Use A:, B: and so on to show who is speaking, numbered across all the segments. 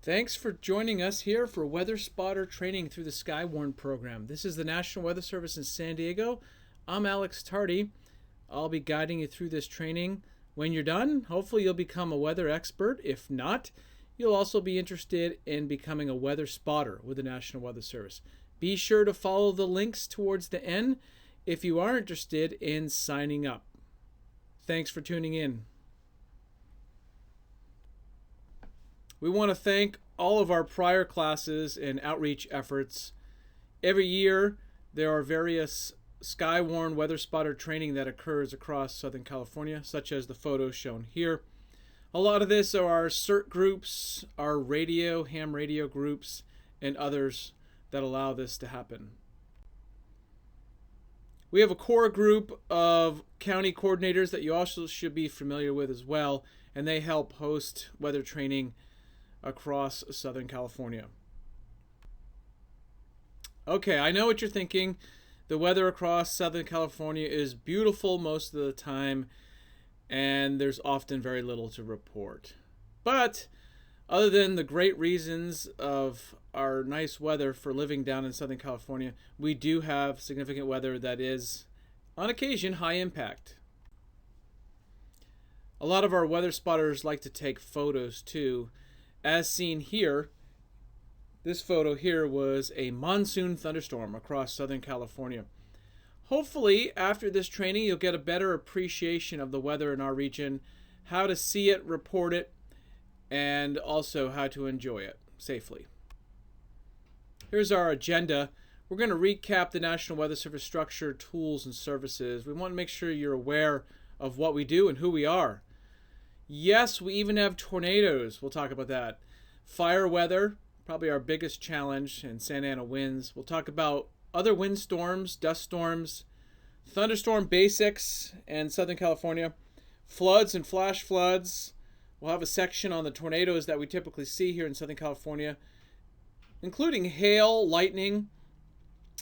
A: Thanks for joining us here for Weather Spotter training through the Skywarn program. This is the National Weather Service in San Diego. I'm Alex Tardy. I'll be guiding you through this training. When you're done, hopefully you'll become a weather expert. If not, you'll also be interested in becoming a weather spotter with the National Weather Service. Be sure to follow the links towards the end if you are interested in signing up. Thanks for tuning in. We want to thank all of our prior classes and outreach efforts. Every year, there are various Skywarn weather spotter training that occurs across Southern California, such as the photos shown here. A lot of this are our CERT groups, our radio, ham radio groups, and others that allow this to happen. We have a core group of county coordinators that you also should be familiar with as well, and they help host weather training across Southern California. Okay, I know what you're thinking. The weather across Southern California is beautiful most of the time, and there's often very little to report. But other than the great reasons of our nice weather for living down in Southern California, we do have significant weather that is, on occasion, high impact. A lot of our weather spotters like to take photos too. As seen here, this photo here was a monsoon thunderstorm across Southern California. Hopefully, after this training, you'll get a better appreciation of the weather in our region, how to see it, report it, and also how to enjoy it safely. Here's our agenda. We're going to recap the National Weather Service structure, tools, and services. We want to make sure you're aware of what we do and who we are. Yes, we even have tornadoes. We'll talk about that. Fire weather, probably our biggest challenge, and Santa Ana winds. We'll talk about other wind storms, dust storms, thunderstorm basics in Southern California, floods and flash floods. We'll have a section on the tornadoes that we typically see here in Southern California, including hail, lightning,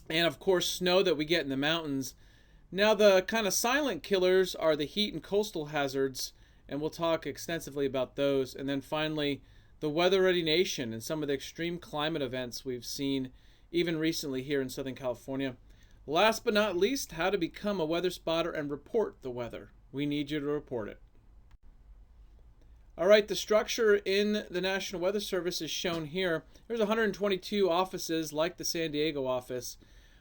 A: and of course snow that we get in the mountains. Now the kind of silent killers are the heat and coastal hazards, and we'll talk extensively about those. And then finally, the weather ready nation and some of the extreme climate events we've seen even recently here in Southern California. Last but not least, how to become a weather spotter and report the weather. We need you to report it. All right, the structure in the National Weather Service is shown here. There's 122 offices like the San Diego office.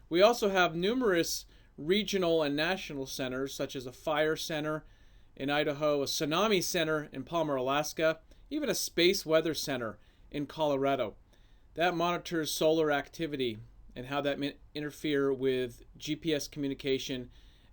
A: We also have numerous regional and national centers, such as a fire center in Idaho, a tsunami center in Palmer, Alaska, even a space weather center in Colorado. That monitors solar activity and how that may interfere with GPS communication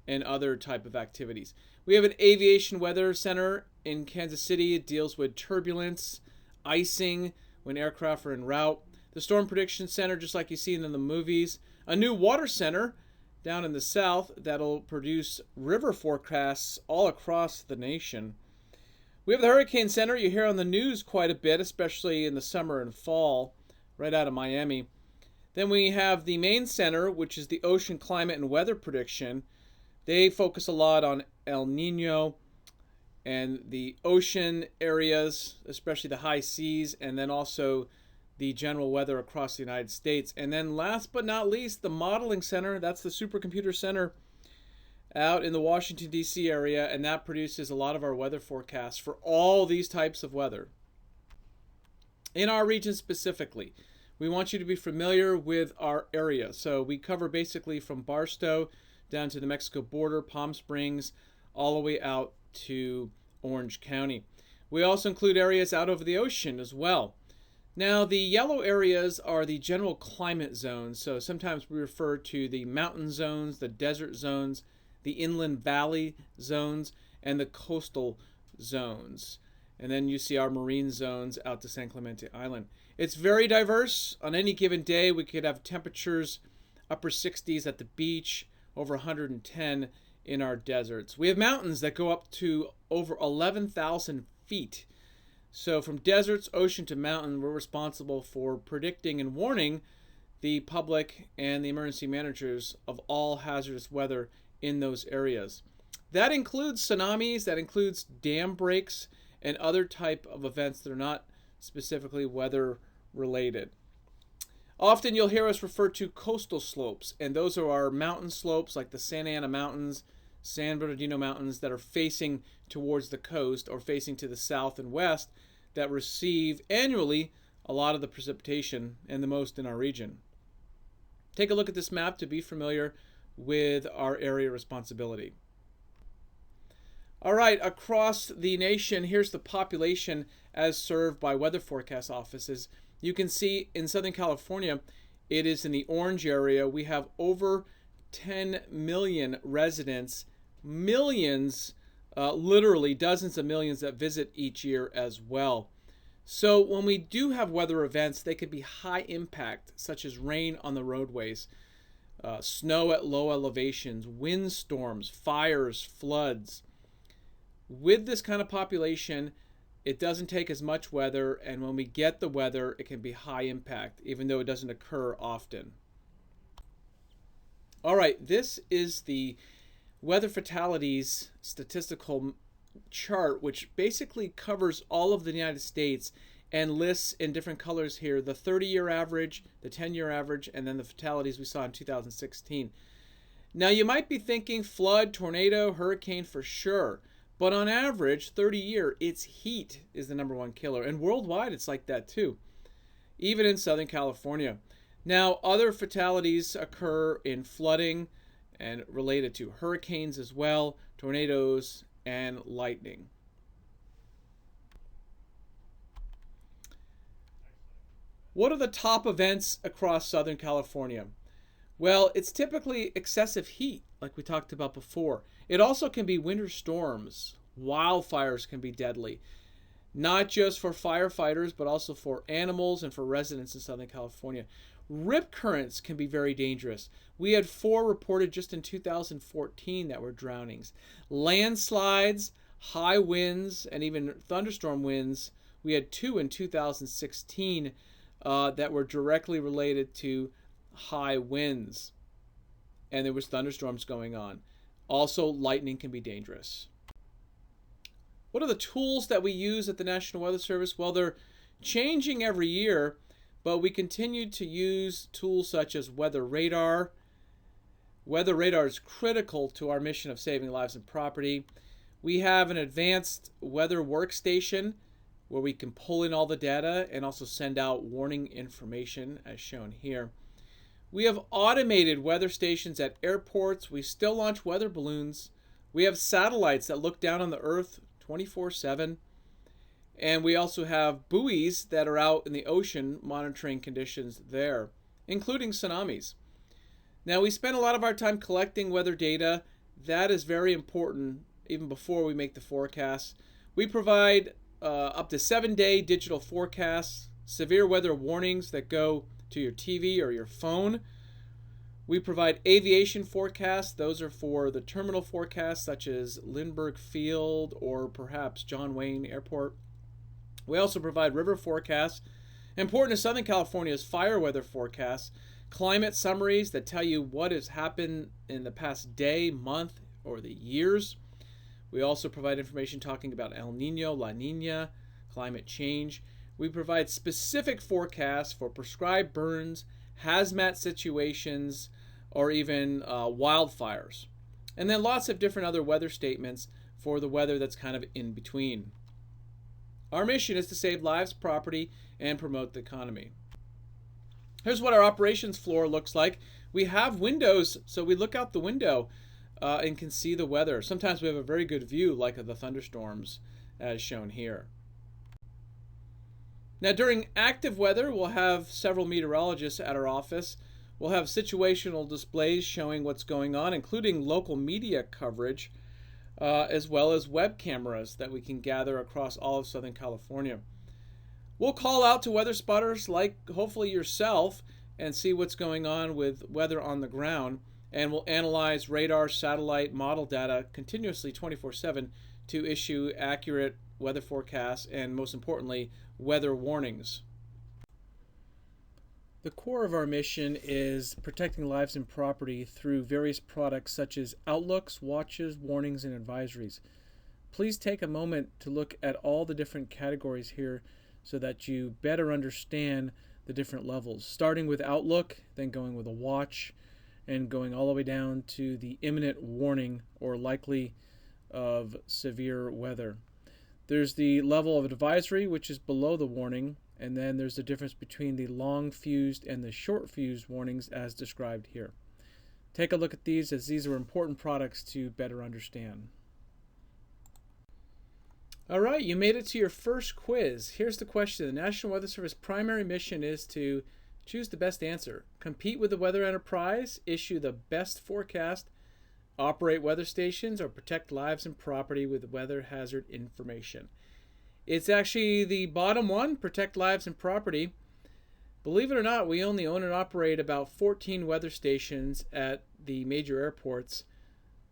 A: and other type of activities. We have an aviation weather center in Kansas City. It deals with turbulence, icing when aircraft are en route. The Storm Prediction Center, just like you see in the movies. A new water center down in the south that'll produce river forecasts all across the nation. We have the Hurricane Center. You hear on the news quite a bit, especially in the summer and fall, right out of Miami. Then we have the main center, which is the Ocean Climate and Weather Prediction. They focus a lot on El Nino and the ocean areas, especially the high seas, and then also the general weather across the United States. And then last but not least, the Modeling Center. That's the supercomputer center out in the Washington, D.C. area, and that produces a lot of our weather forecasts for all these types of weather. In our region specifically, we want you to be familiar with our area. So we cover basically from Barstow down to the Mexico border, Palm Springs, all the way out to Orange County. We also include areas out over the ocean as well. Now, the yellow areas are the general climate zones. So sometimes we refer to the mountain zones, the desert zones, the inland valley zones, and the coastal zones. And then you see our marine zones out to San Clemente Island. It's very diverse. On any given day, we could have temperatures upper 60s at the beach, over 110 in our deserts. We have mountains that go up to over 11,000 feet. So from deserts, ocean to mountain, we're responsible for predicting and warning the public and the emergency managers of all hazardous weather in those areas. That includes tsunamis, that includes dam breaks, and other type of events that are not specifically weather related. Often you'll hear us refer to coastal slopes, and those are our mountain slopes like the Santa Ana Mountains, San Bernardino Mountains that are facing towards the coast or facing to the south and west that receive annually a lot of the precipitation and the most in our region. Take a look at this map to be familiar with our area responsibility. All right, across the nation, here's the population as served by weather forecast offices. You can see in Southern California, it is in the orange area. We have over 10 million residents, millions, literally dozens of millions that visit each year as well. So when we do have weather events, they could be high impact, such as rain on the roadways, snow at low elevations, windstorms, fires, floods. With this kind of population, it doesn't take as much weather, and when we get the weather, it can be high impact, even though it doesn't occur often. All right, this is the weather fatalities statistical chart, which basically covers all of the United States and lists in different colors here the 30-year average, the 10-year average, and then the fatalities we saw in 2016. Now, you might be thinking flood, tornado, hurricane for sure. But on average, 30-year, it's heat is the number one killer. And worldwide, it's like that too, even in Southern California. Now, other fatalities occur in flooding and related to hurricanes as well, tornadoes, and lightning. What are the top events across Southern California? Well, it's typically excessive heat, like we talked about before. It also can be winter storms. Wildfires can be deadly, not just for firefighters, but also for animals and for residents in Southern California. Rip currents can be very dangerous. We had 4 reported just in 2014 that were drownings. Landslides, high winds, and even thunderstorm winds. We had 2 in 2016 that were directly related to high winds, and there was thunderstorms going on. Also, lightning can be dangerous. What are the tools that we use at the National Weather Service? Well, they're changing every year, but we continue to use tools such as weather radar. Weather radar is critical to our mission of saving lives and property. We have an advanced weather workstation where we can pull in all the data and also send out warning information as shown here. We have automated weather stations at airports. We still launch weather balloons. We have satellites that look down on the earth 24/7. And we also have buoys that are out in the ocean monitoring conditions there, including tsunamis. Now, we spend a lot of our time collecting weather data. That is very important even before we make the forecasts. We provide up to 7-day digital forecasts, severe weather warnings that go to your TV or your phone. We provide aviation forecasts. Those are for the terminal forecasts such as Lindbergh Field or perhaps John Wayne Airport. We also provide river forecasts. Important to Southern California's fire weather forecasts, climate summaries that tell you what has happened in the past day, month, or the years. We also provide information talking about El Nino, La Nina, climate change. We provide specific forecasts for prescribed burns, hazmat situations, or even wildfires. And then lots of different other weather statements for the weather that's kind of in between. Our mission is to save lives, property, and promote the economy. Here's what our operations floor looks like. We have windows, so we look out the window and can see the weather. Sometimes we have a very good view, like of the thunderstorms, as shown here. Now, during active weather, we'll have several meteorologists at our office. We'll have situational displays showing what's going on, including local media coverage, as well as web cameras that we can gather across all of Southern California. We'll call out to weather spotters like hopefully yourself and see what's going on with weather on the ground, and we'll analyze radar, satellite, model data continuously 24/7 to issue accurate weather forecasts and, most importantly, weather warnings. The core of our mission is protecting lives and property through various products such as outlooks, watches, warnings, and advisories. Please take a moment to look at all the different categories here so that you better understand the different levels, starting with outlook, then going with a watch, and going all the way down to the imminent warning or likely of severe weather. There's the level of advisory, which is below the warning, and then there's the difference between the long fused and the short fused warnings as described here. Take a look at these, as these are important products to better understand. All right, you made it to your first quiz. Here's the question. The National Weather Service primary mission is to choose the best answer, compete with the weather enterprise, issue the best forecast, operate weather stations, or protect lives and property with weather hazard information. It's actually the bottom one, protect lives and property. Believe it or not, we only own and operate about 14 weather stations at the major airports.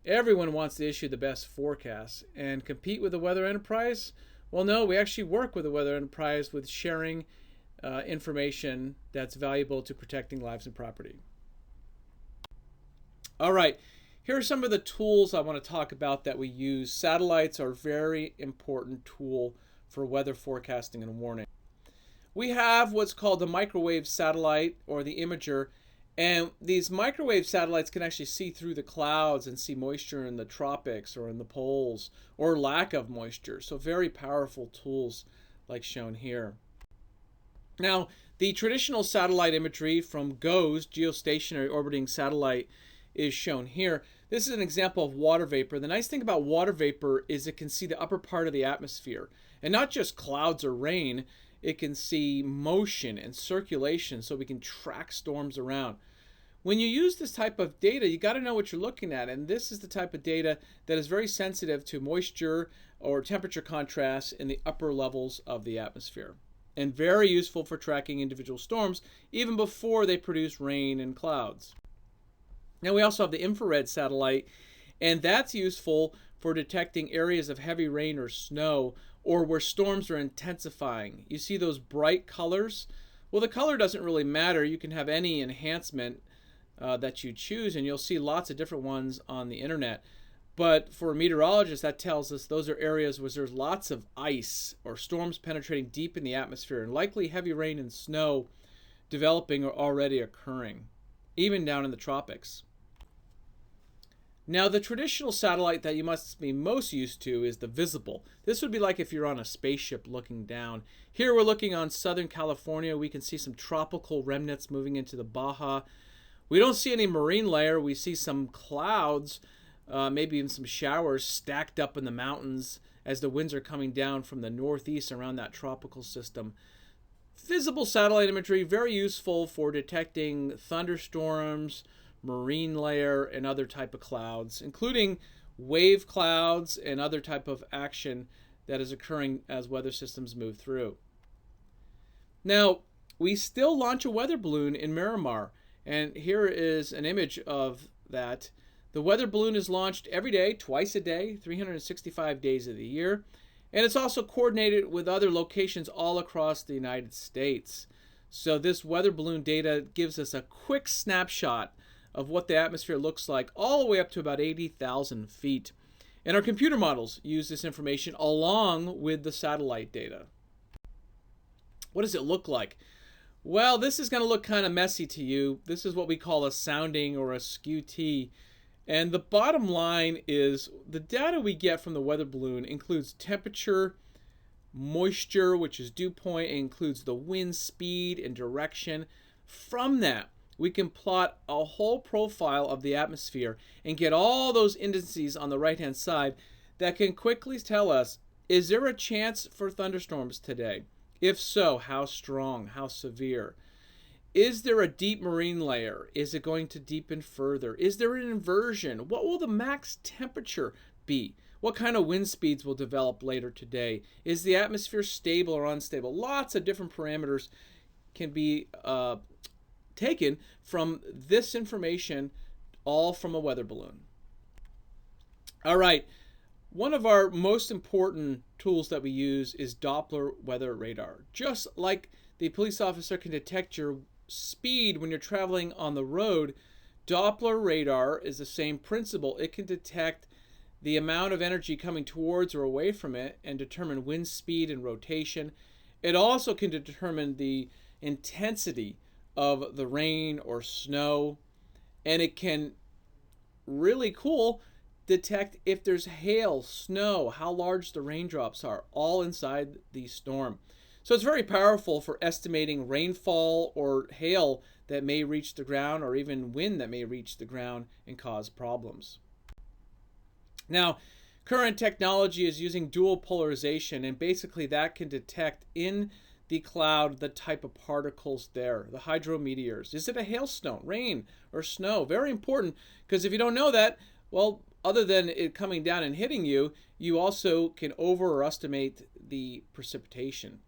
A: Everyone wants to issue the best forecasts and compete with the weather enterprise. Well, no, we actually work with the weather enterprise with sharing information that's valuable to protecting lives and property. All right, here are some of the tools I want to talk about that we use. Satellites are a very important tool for weather forecasting and warning. We have what's called the microwave satellite or the imager, and these microwave satellites can actually see through the clouds and see moisture in the tropics or in the poles or lack of moisture. So very powerful tools like shown here. Now, the traditional satellite imagery from GOES, geostationary orbiting satellite, is shown here. This is an example of water vapor. The nice thing about water vapor is it can see the upper part of the atmosphere, and not just clouds or rain. It can see motion and circulation, so we can track storms around. When you use this type of data, you got to know what you're looking at, and this is the type of data that is very sensitive to moisture or temperature contrasts in the upper levels of the atmosphere, and very useful for tracking individual storms even before they produce rain and clouds. Now we also have the infrared satellite, and that's useful for detecting areas of heavy rain or snow, or where storms are intensifying. You see those bright colors? Well, the color doesn't really matter. You can have any enhancement that you choose, and you'll see lots of different ones on the internet. But for meteorologists, that tells us those are areas where there's lots of ice or storms penetrating deep in the atmosphere, and likely heavy rain and snow developing or already occurring, even down in the tropics. Now, the traditional satellite that you must be most used to is the visible. This would be like if you're on a spaceship looking down. Here we're looking on Southern California. We can see some tropical remnants moving into the Baja. We don't see any marine layer. We see some clouds, maybe even some showers stacked up in the mountains as the winds are coming down from the northeast around that tropical system. Visible satellite imagery, very useful for detecting thunderstorms, marine layer, and other type of clouds, including wave clouds and other type of action that is occurring as weather systems move through. Now, we still launch a weather balloon in Miramar, and here is an image of that. The weather balloon is launched every day, twice a day, 365 days of the year, and it's also coordinated with other locations all across the United States. So this weather balloon data gives us a quick snapshot of what the atmosphere looks like all the way up to about 80,000 feet. And our computer models use this information along with the satellite data. What does it look like? Well, this is going to look kind of messy to you. This is what we call a sounding or a skew-T. And the bottom line is the data we get from the weather balloon includes temperature, moisture, which is dew point, and includes the wind speed and direction. From that, we can plot a whole profile of the atmosphere and get all those indices on the right-hand side that can quickly tell us, is there a chance for thunderstorms today? If so, how strong, how severe? Is there a deep marine layer? Is it going to deepen further? Is there an inversion? What will the max temperature be? What kind of wind speeds will develop later today? Is the atmosphere stable or unstable? Lots of different parameters can be taken from this information, all from a weather balloon. All right, one of our most important tools that we use is Doppler weather radar. Just like the police officer can detect your speed when you're traveling on the road, Doppler radar is the same principle. It can detect the amount of energy coming towards or away from it and determine wind speed and rotation. It also can determine the intensity of the rain or snow, and it can, really cool, detect if there's hail, snow, how large the raindrops are, all inside the storm. So it's very powerful for estimating rainfall or hail that may reach the ground, or even wind that may reach the ground and cause problems. Now, current technology is using dual polarization, and basically that can detect in the cloud the type of particles there, the hydrometeors. Is it a hailstone, rain, or snow? Very important, because if you don't know that, well, other than it coming down and hitting you, you also can over or estimate the precipitation.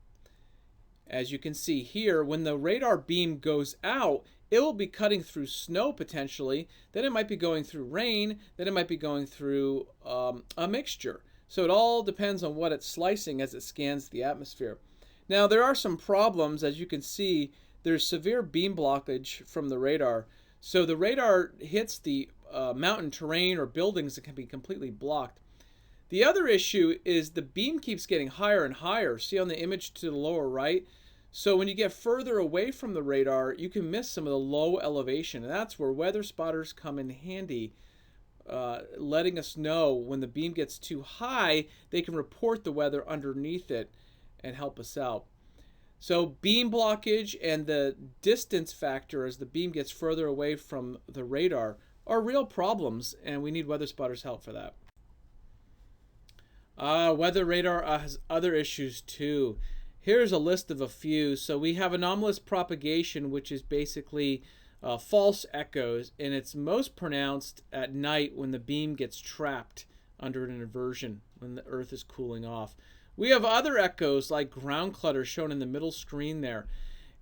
A: As you can see here, when the radar beam goes out, it will be cutting through snow potentially, then it might be going through rain, then it might be going through a mixture. So it all depends on what it's slicing as it scans the atmosphere. Now there are some problems. As you can see, there's severe beam blockage from the radar. So the radar hits the mountain terrain or buildings that can be completely blocked. The other issue is the beam keeps getting higher and higher. See on the image to the lower right? So when you get further away from the radar, you can miss some of the low elevation. And that's where weather spotters come in handy, letting us know when the beam gets too high, they can report the weather underneath it and help us out. So beam blockage and the distance factor as the beam gets further away from the radar are real problems, and we need weather spotters' help for that. Weather radar has other issues too. Here's a list of a few. So we have anomalous propagation, which is basically false echoes, and it's most pronounced at night when the beam gets trapped under an inversion, when the Earth is cooling off. We have other echoes like ground clutter shown in the middle screen there.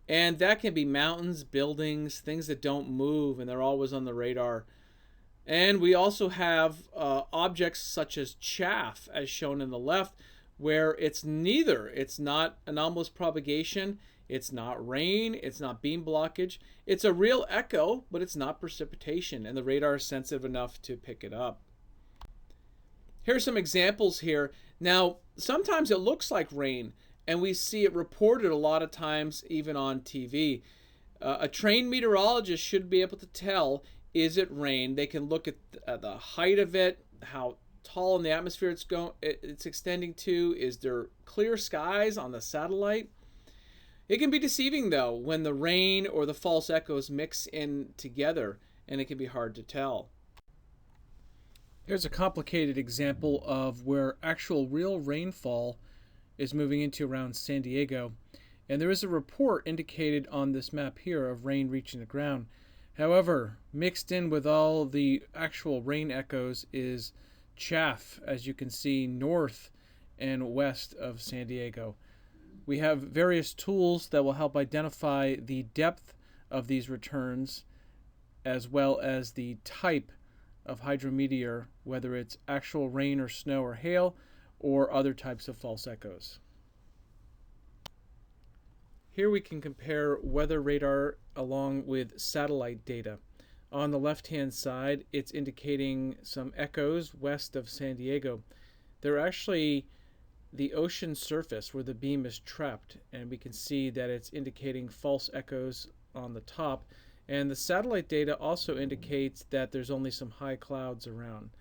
A: And that can be mountains, buildings, things that don't move, and they're always on the radar. And we also have objects such as chaff, as shown in the left, where it's neither. It's not anomalous propagation, it's not rain, it's not beam blockage. It's a real echo, but it's not precipitation, and the radar is sensitive enough to pick it up. Here are some examples here. Now, sometimes it looks like rain, and we see it reported a lot of times even on TV. A trained meteorologist should be able to tell, is it rain? They can look at the height of it, how tall in the atmosphere it's extending to. Is there clear skies on the satellite? It can be deceiving though when the rain or the false echoes mix in together, and it can be hard to tell. Here's a complicated example of where actual real rainfall is moving into around San Diego, and there is a report indicated on this map here of rain reaching the ground. However, mixed in with all the actual rain echoes is chaff, as you can see north and west of San Diego. We have various tools that will help identify the depth of these returns as well as the type of hydrometeor, whether it's actual rain or snow or hail or other types of false echoes. Here we can compare weather radar along with satellite data. On the left-hand side, it's indicating some echoes west of San Diego. They're actually the ocean surface where the beam is trapped, and we can see that it's indicating false echoes on the top. And the satellite data also indicates that there's only some high clouds around.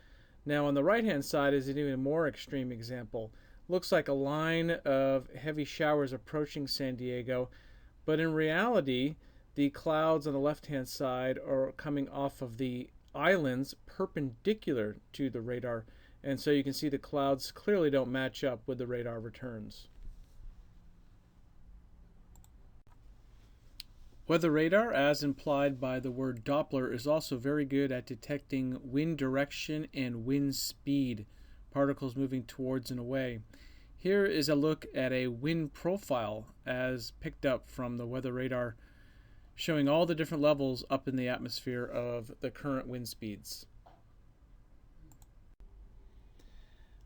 A: Now on the right-hand side is an even more extreme example. Looks like a line of heavy showers approaching San Diego, but in reality, the clouds on the left-hand side are coming off of the islands perpendicular to the radar, and so you can see the clouds clearly don't match up with the radar returns. Weather radar, as implied by the word Doppler, is also very good at detecting wind direction and wind speed, particles moving towards and away. Here is a look at a wind profile as picked up from the weather radar, showing all the different levels up in the atmosphere of the current wind speeds.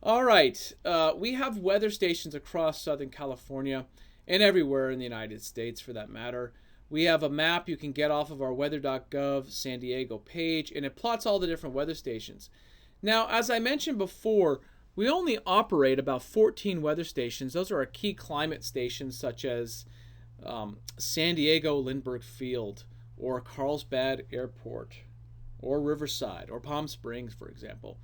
A: All right, we have weather stations across Southern California and everywhere in the United States for that matter. We have a map you can get off of our weather.gov San Diego page, and it plots all the different weather stations. Now, as I mentioned before, We only operate about 14 weather stations. Those are our key climate stations, such as San Diego Lindbergh Field, or Carlsbad Airport, or Riverside, or Palm Springs, for example.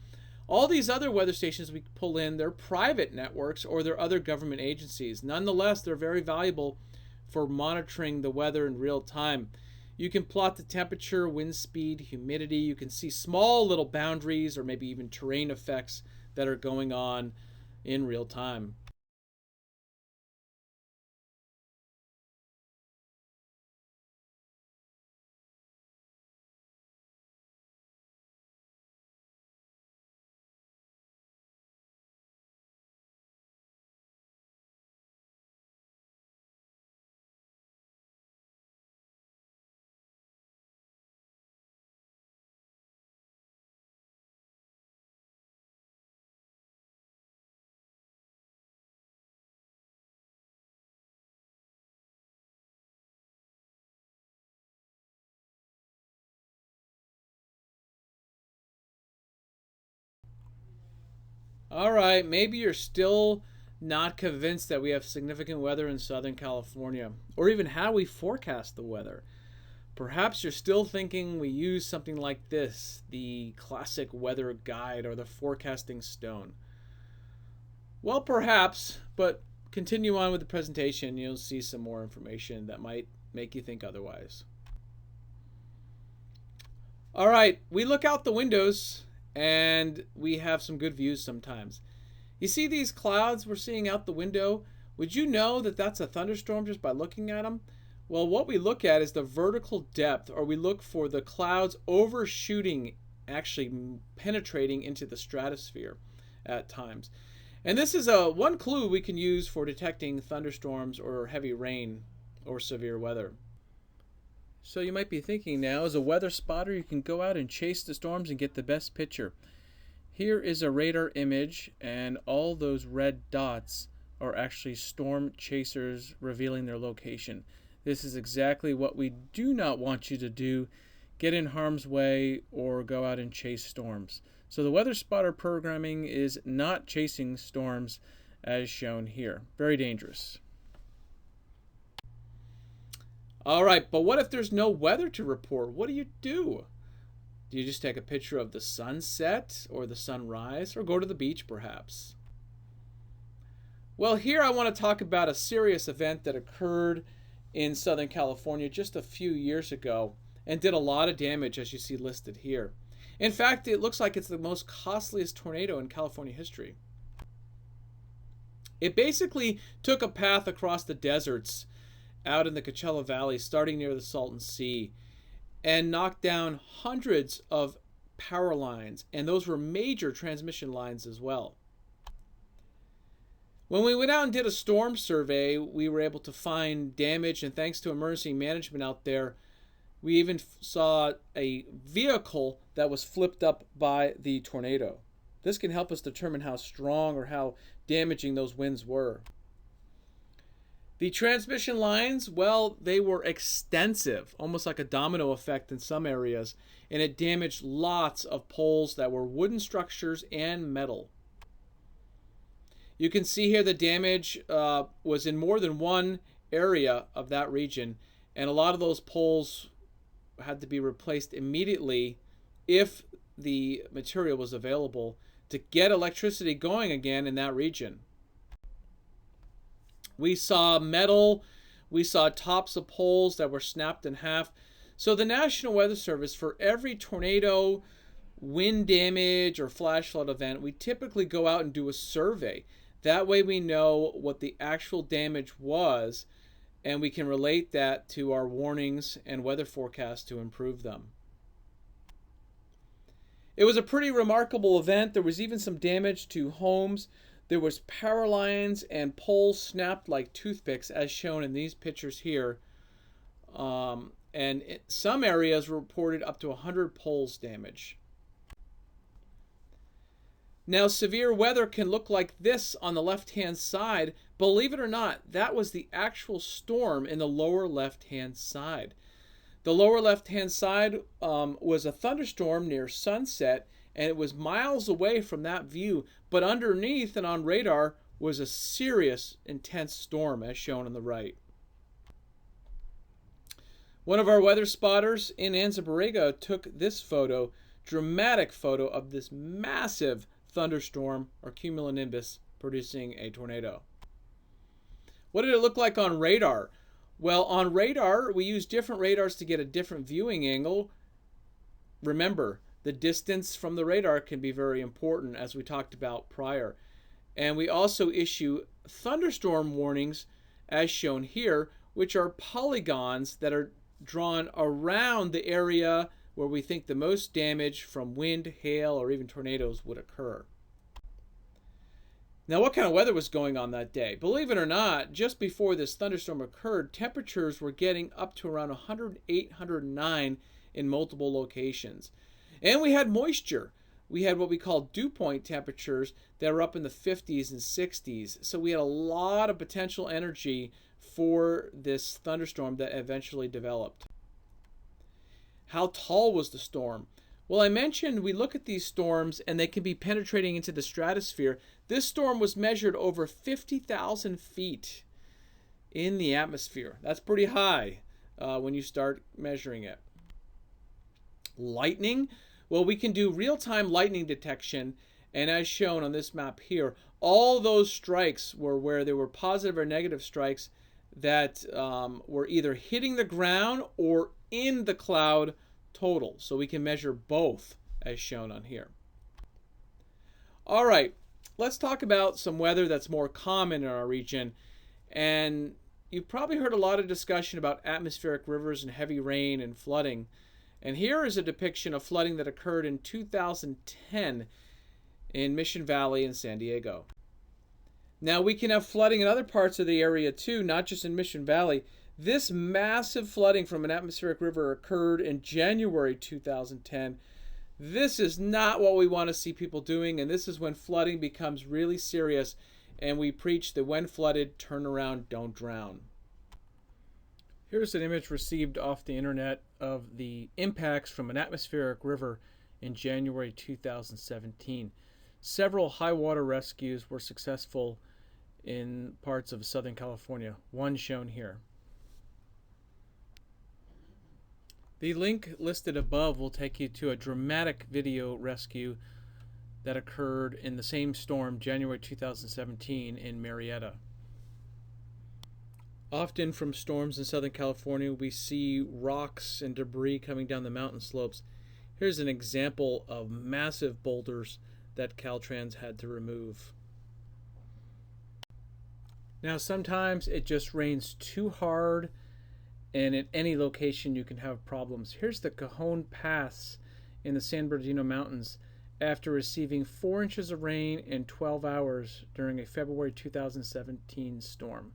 A: All these other weather stations we pull in, they're private networks or they're other government agencies. Nonetheless, they're very valuable for monitoring the weather in real time. You can plot the temperature, wind speed, humidity. You can see small little boundaries or maybe even terrain effects that are going on in real time. All right, maybe you're still not convinced that we have significant weather in Southern California, or even how we forecast the weather. Perhaps you're still thinking we use something like this, the classic weather guide or the forecasting stone. Well, perhaps, but continue on with the presentation. You'll see some more information that might make you think otherwise. All right, we look out the windows and we have some good views sometimes. You see these clouds we're seeing out the window? Would you know that that's a thunderstorm just by looking at them? Well, what we look at is the vertical depth, or we look for the clouds overshooting, actually penetrating into the stratosphere at times. And this is one clue we can use for detecting thunderstorms or heavy rain or severe weather. So you might be thinking now, as a weather spotter, you can go out and chase the storms and get the best picture. Here is a radar image, and all those red dots are actually storm chasers revealing their location. This is exactly what we do not want you to do: get in harm's way or go out and chase storms. So the weather spotter programming is not chasing storms as shown here. Very dangerous. All right, but what if there's no weather to report? What do? Do you just take a picture of the sunset or the sunrise, or go to the beach perhaps? Well, here I want to talk about a serious event that occurred in Southern California just a few years ago and did a lot of damage, as you see listed here. In fact, it looks like it's the most costliest tornado in California history. It basically took a path across the deserts out in the Coachella Valley, starting near the Salton Sea, and knocked down hundreds of power lines, and those were major transmission lines as well. When we went out and did a storm survey, we were able to find damage, and thanks to emergency management out there, we even saw a vehicle that was flipped up by the tornado. This can help us determine how strong or how damaging those winds were. The transmission lines, well, they were extensive, almost like a domino effect in some areas, and it damaged lots of poles that were wooden structures and metal. You can see here the damage was in more than one area of that region, and a lot of those poles had to be replaced immediately if the material was available to get electricity going again in that region. We saw metal, we saw tops of poles that were snapped in half. So the National Weather Service, for every tornado, wind damage, or flash flood event, we typically go out and do a survey. That way we know what the actual damage was, and we can relate that to our warnings and weather forecasts to improve them. It was a pretty remarkable event. There was even some damage to homes. There was power lines and poles snapped like toothpicks, as shown in these pictures here. And some areas reported up to 100 poles damage. Now, severe weather can look like this on the left-hand side. Believe it or not, that was the actual storm in the lower left-hand side. The lower left-hand side was a thunderstorm near sunset, and it was miles away from that view, but underneath and on radar was a serious, intense storm, as shown on the right. One of our weather spotters in Anza-Borrega took this photo, dramatic photo of this massive thunderstorm or cumulonimbus producing a tornado. What did it look like on radar? Well, on radar, we use different radars to get a different viewing angle. Remember, the distance from the radar can be very important, as we talked about prior. And we also issue thunderstorm warnings, as shown here, which are polygons that are drawn around the area where we think the most damage from wind, hail, or even tornadoes would occur. Now, what kind of weather was going on that day? Believe it or not, just before this thunderstorm occurred, temperatures were getting up to around 108, 109 in multiple locations. And we had moisture. We had what we call dew point temperatures that were up in the 50s and 60s. So we had a lot of potential energy for this thunderstorm that eventually developed. How tall was the storm? Well, I mentioned we look at these storms and they can be penetrating into the stratosphere. This storm was measured over 50,000 feet in the atmosphere. That's pretty high when you start measuring it. Lightning? Well, we can do real-time lightning detection, and as shown on this map here, all those strikes were where there were positive or negative strikes that were either hitting the ground or in the cloud total. So we can measure both, as shown on here. All right, let's talk about some weather that's more common in our region. And you've probably heard a lot of discussion about atmospheric rivers and heavy rain and flooding. And here is a depiction of flooding that occurred in 2010 in Mission Valley in San Diego. Now, we can have flooding in other parts of the area too, not just in Mission Valley. This massive flooding from an atmospheric river occurred in January 2010. This is not what we want to see people doing, and this is when flooding becomes really serious, and we preach that when flooded, turn around, don't drown. Here's an image received off the internet of the impacts from an atmospheric river in January 2017. Several high water rescues were successful in parts of Southern California, one shown here. The link listed above will take you to a dramatic video rescue that occurred in the same storm, January 2017, in Marietta. Often from storms in Southern California, we see rocks and debris coming down the mountain slopes. Here's an example of massive boulders that Caltrans had to remove. Now, sometimes it just rains too hard, and at any location you can have problems. Here's the Cajon Pass in the San Bernardino Mountains after receiving 4 inches of rain in 12 hours during a February 2017 storm.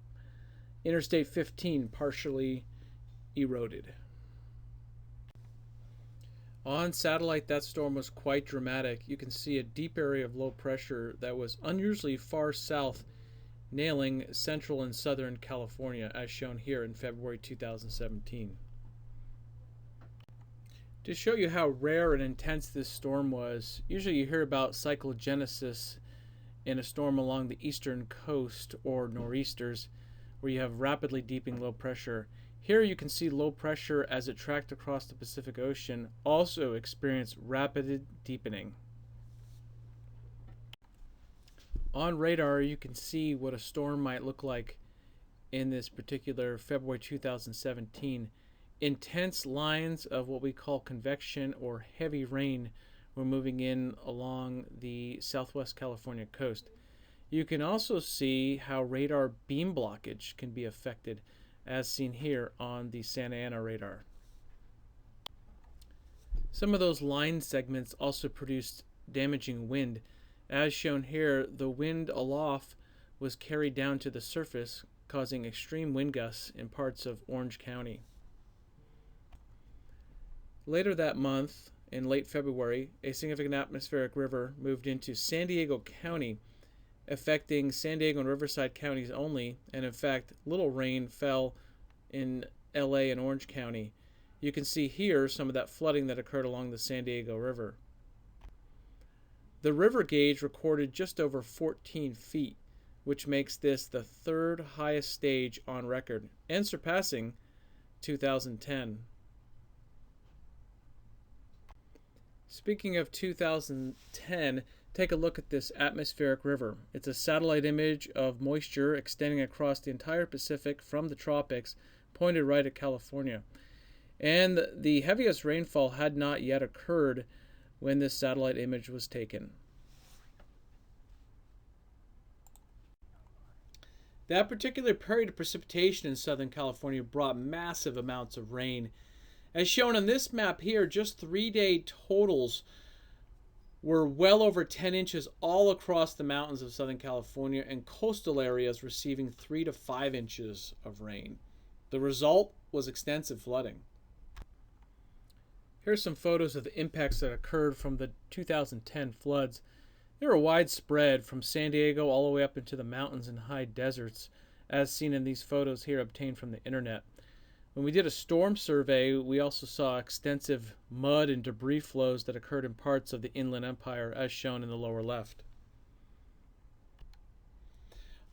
A: Interstate 15 partially eroded. On satellite, that storm was quite dramatic. You can see a deep area of low pressure that was unusually far south, nailing central and southern California, as shown here in February 2017. To show you how rare and intense this storm was, usually you hear about cyclogenesis in a storm along the eastern coast or nor'easters, where you have rapidly deepening low pressure. Here you can see low pressure as it tracked across the Pacific Ocean also experience rapid deepening. On radar, you can see what a storm might look like in this particular February 2017. Intense lines of what we call convection or heavy rain were moving in along the southwest California coast. You can also see how radar beam blockage can be affected, as seen here on the Santa Ana radar. Some of those line segments also produced damaging wind. As shown here, the wind aloft was carried down to the surface, causing extreme wind gusts in parts of Orange County. Later that month, in late February, a significant atmospheric river moved into San Diego County, affecting San Diego and Riverside counties only, and in fact, little rain fell in LA and Orange County. You can see here some of that flooding that occurred along the San Diego River. The river gauge recorded just over 14 feet, which makes this the third highest stage on record and surpassing 2010. Speaking of 2010, take a look at this atmospheric river. It's a satellite image of moisture extending across the entire Pacific from the tropics, pointed right at California. And the heaviest rainfall had not yet occurred when this satellite image was taken. That particular period of precipitation in Southern California brought massive amounts of rain. As shown on this map here, just 3-day totals were well over 10 inches all across the mountains of Southern California, and coastal areas receiving 3 to 5 inches of rain. The result was extensive flooding. Here's some photos of the impacts that occurred from the 2010 floods. They were widespread from San Diego all the way up into the mountains and high deserts, as seen in these photos here obtained from the internet. When we did a storm survey, we also saw extensive mud and debris flows that occurred in parts of the Inland Empire, as shown in the lower left.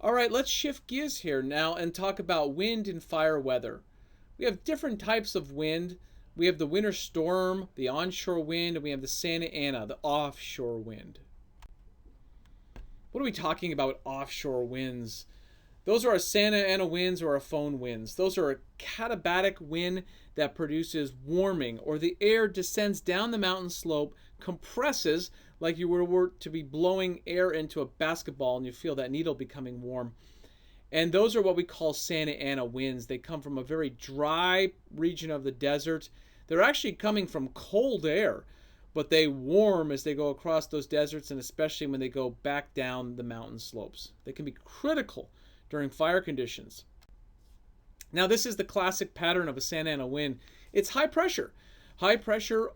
A: All right, let's shift gears here now and talk about wind and fire weather. We have different types of wind. We have the winter storm, the onshore wind, and we have the Santa Ana, the offshore wind. What are we talking about offshore winds? Those are our Santa Ana winds or our phone winds. Those are a katabatic wind that produces warming, or the air descends down the mountain slope, compresses like you were to be blowing air into a basketball and you feel that needle becoming warm. And those are what we call Santa Ana winds. They come from a very dry region of the desert. They're actually coming from cold air, but they warm as they go across those deserts, and especially when they go back down the mountain slopes. They can be critical during fire conditions. Now, this is the classic pattern of a Santa Ana wind. It's high pressure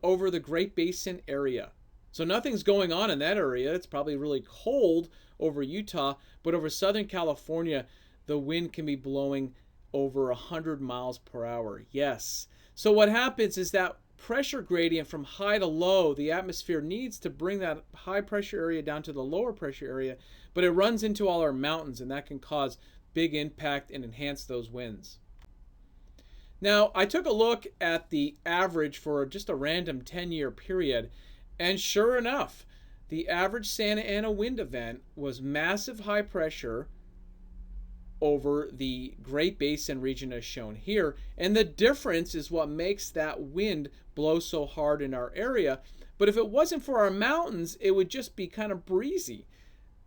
A: over the Great Basin area. So nothing's going on in that area. It's probably really cold over Utah, but over Southern California, the wind can be blowing over 100 miles per hour. Yes. So what happens is that pressure gradient from high to low, the atmosphere needs to bring that high pressure area down to the lower pressure area, but it runs into all our mountains, and that can cause big impact and enhance those winds. Now, I took a look at the average for just a random 10-year period, and sure enough, the average Santa Ana wind event was massive high pressure over the Great Basin region as shown here. And the difference is what makes that wind blow so hard in our area. But if it wasn't for our mountains, it would just be kind of breezy.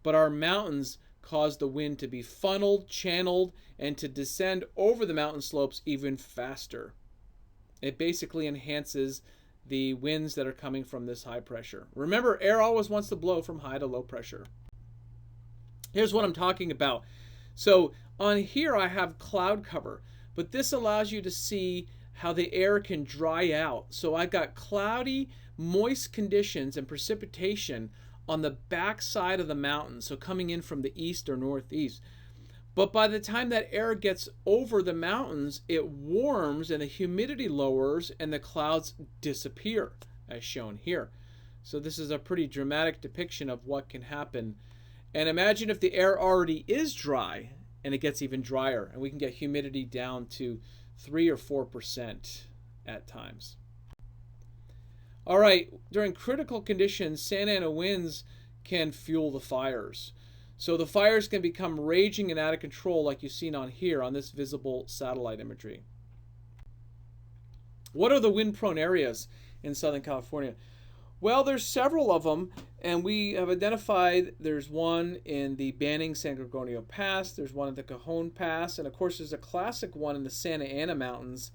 A: But our mountains cause the wind to be funneled, channeled, and to descend over the mountain slopes even faster. It basically enhances the winds that are coming from this high pressure. Remember, air always wants to blow from high to low pressure. Here's what I'm talking about. So on here I have cloud cover, but this allows you to see how the air can dry out. So I got cloudy, moist conditions and precipitation on the back side of the mountain, so coming in from the east or northeast. But by the time that air gets over the mountains, it warms and the humidity lowers and the clouds disappear, as shown here. So this is a pretty dramatic depiction of what can happen. And imagine if the air already is dry and it gets even drier, and we can get humidity down to 3 or 4% at times. All right, during critical conditions, Santa Ana winds can fuel the fires. So the fires can become raging and out of control, like you've seen on here on this visible satellite imagery. What are the wind-prone areas in Southern California? Well, there's several of them, and we have identified there's one in the Banning-San Gorgonio Pass, there's one in the Cajon Pass, and of course there's a classic one in the Santa Ana Mountains,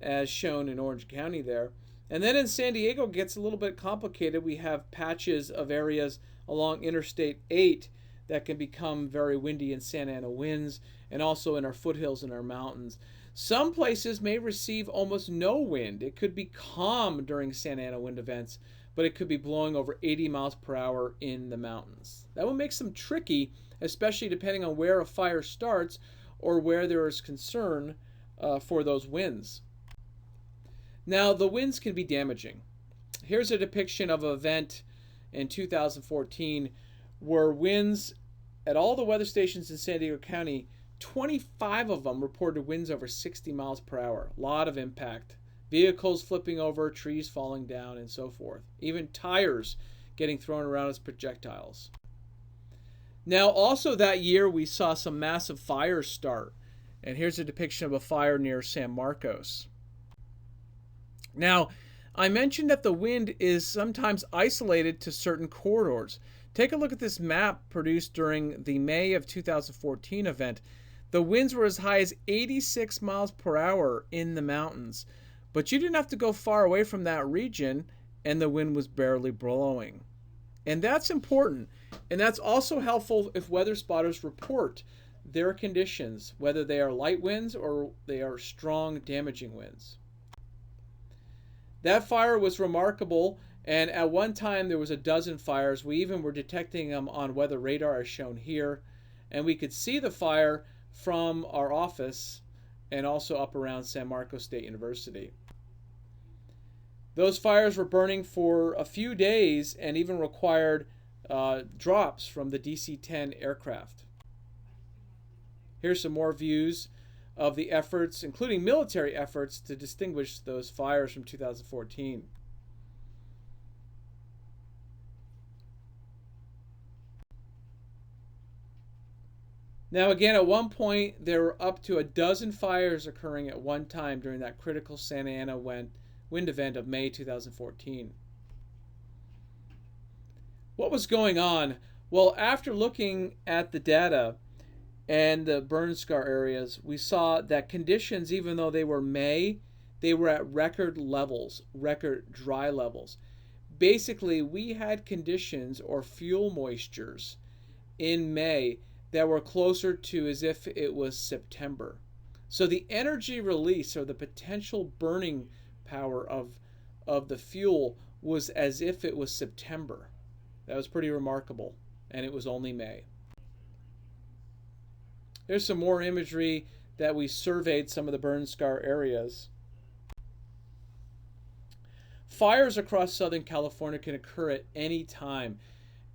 A: as shown in Orange County there. And then in San Diego, it gets a little bit complicated. We have patches of areas along Interstate 8 that can become very windy in Santa Ana winds, and also in our foothills and our mountains. Some places may receive almost no wind. It could be calm during Santa Ana wind events, but it could be blowing over 80 miles per hour in the mountains. That would make them tricky, especially depending on where a fire starts or where there is concern for those winds. Now, the winds can be damaging. Here's a depiction of an event in 2014 were winds at all the weather stations in San Diego County. 25 of them reported winds over 60 miles per hour. A lot of impact. Vehicles flipping over, trees falling down, and so forth. Even tires getting thrown around as projectiles. Now, also that year, we saw some massive fires start. And here's a depiction of a fire near San Marcos. Now, I mentioned that the wind is sometimes isolated to certain corridors. Take a look at this map produced during the May of 2014 event. The winds were as high as 86 miles per hour in the mountains. But you didn't have to go far away from that region, and the wind was barely blowing. And that's important. And that's also helpful if weather spotters report their conditions, whether they are light winds or they are strong, damaging winds. That fire was remarkable, and at one time there was a dozen fires. We even were detecting them on weather radar as shown here, and we could see the fire from our office and also up around San Marcos State University. Those fires were burning for a few days and even required drops from the DC-10 aircraft. Here's some more views of the efforts, including military efforts, to distinguish those fires from 2014. Now again, at one point, there were up to a dozen fires occurring at one time during that critical Santa Ana wind event of May 2014. What was going on? Well, after looking at the data and the burn scar areas, we saw that conditions, even though they were May, they were at record levels, record dry levels. Basically, we had conditions or fuel moistures in May that were closer to as if it was September. So the energy release or the potential burning power of the fuel was as if it was September. That was pretty remarkable, and it was only May. There's some more imagery that we surveyed some of the burn scar areas. Fires across Southern California can occur at any time,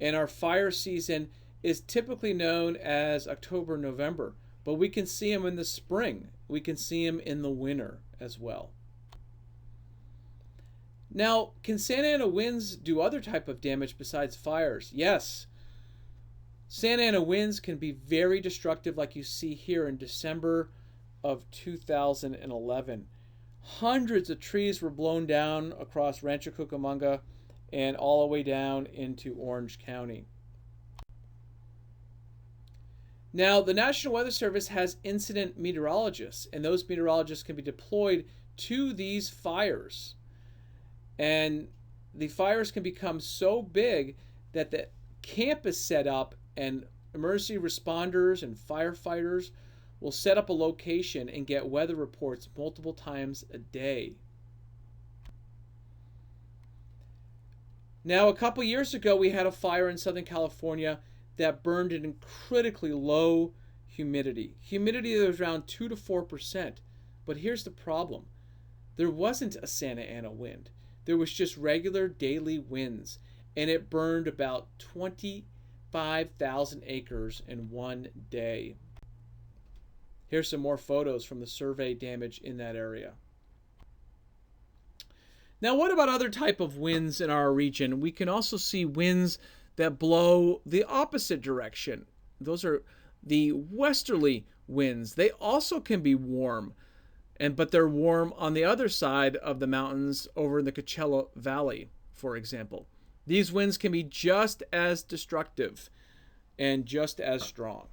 A: and our fire season is typically known as October, November, but we can see them in the spring. We can see them in the winter as well. Now, can Santa Ana winds do other type of damage besides fires? Yes. Santa Ana winds can be very destructive, like you see here in December of 2011. Hundreds of trees were blown down across Rancho Cucamonga and all the way down into Orange County. Now, the National Weather Service has incident meteorologists, and those meteorologists can be deployed to these fires. And the fires can become so big that the camp is set up, and emergency responders and firefighters will set up a location and get weather reports multiple times a day. Now, a couple years ago, we had a fire in Southern California that burned in critically low humidity. Humidity that was around 2 to 4%. But here's the problem. There wasn't a Santa Ana wind. There was just regular daily winds, and it burned about 25,000 acres in one day. Here's some more photos from the survey damage in that area. Now, what about other type of winds in our region? We can also see winds that blow the opposite direction. Those are the westerly winds. They also can be warm, but they're warm on the other side of the mountains over in the Coachella Valley, for example. These winds can be just as destructive and just as strong.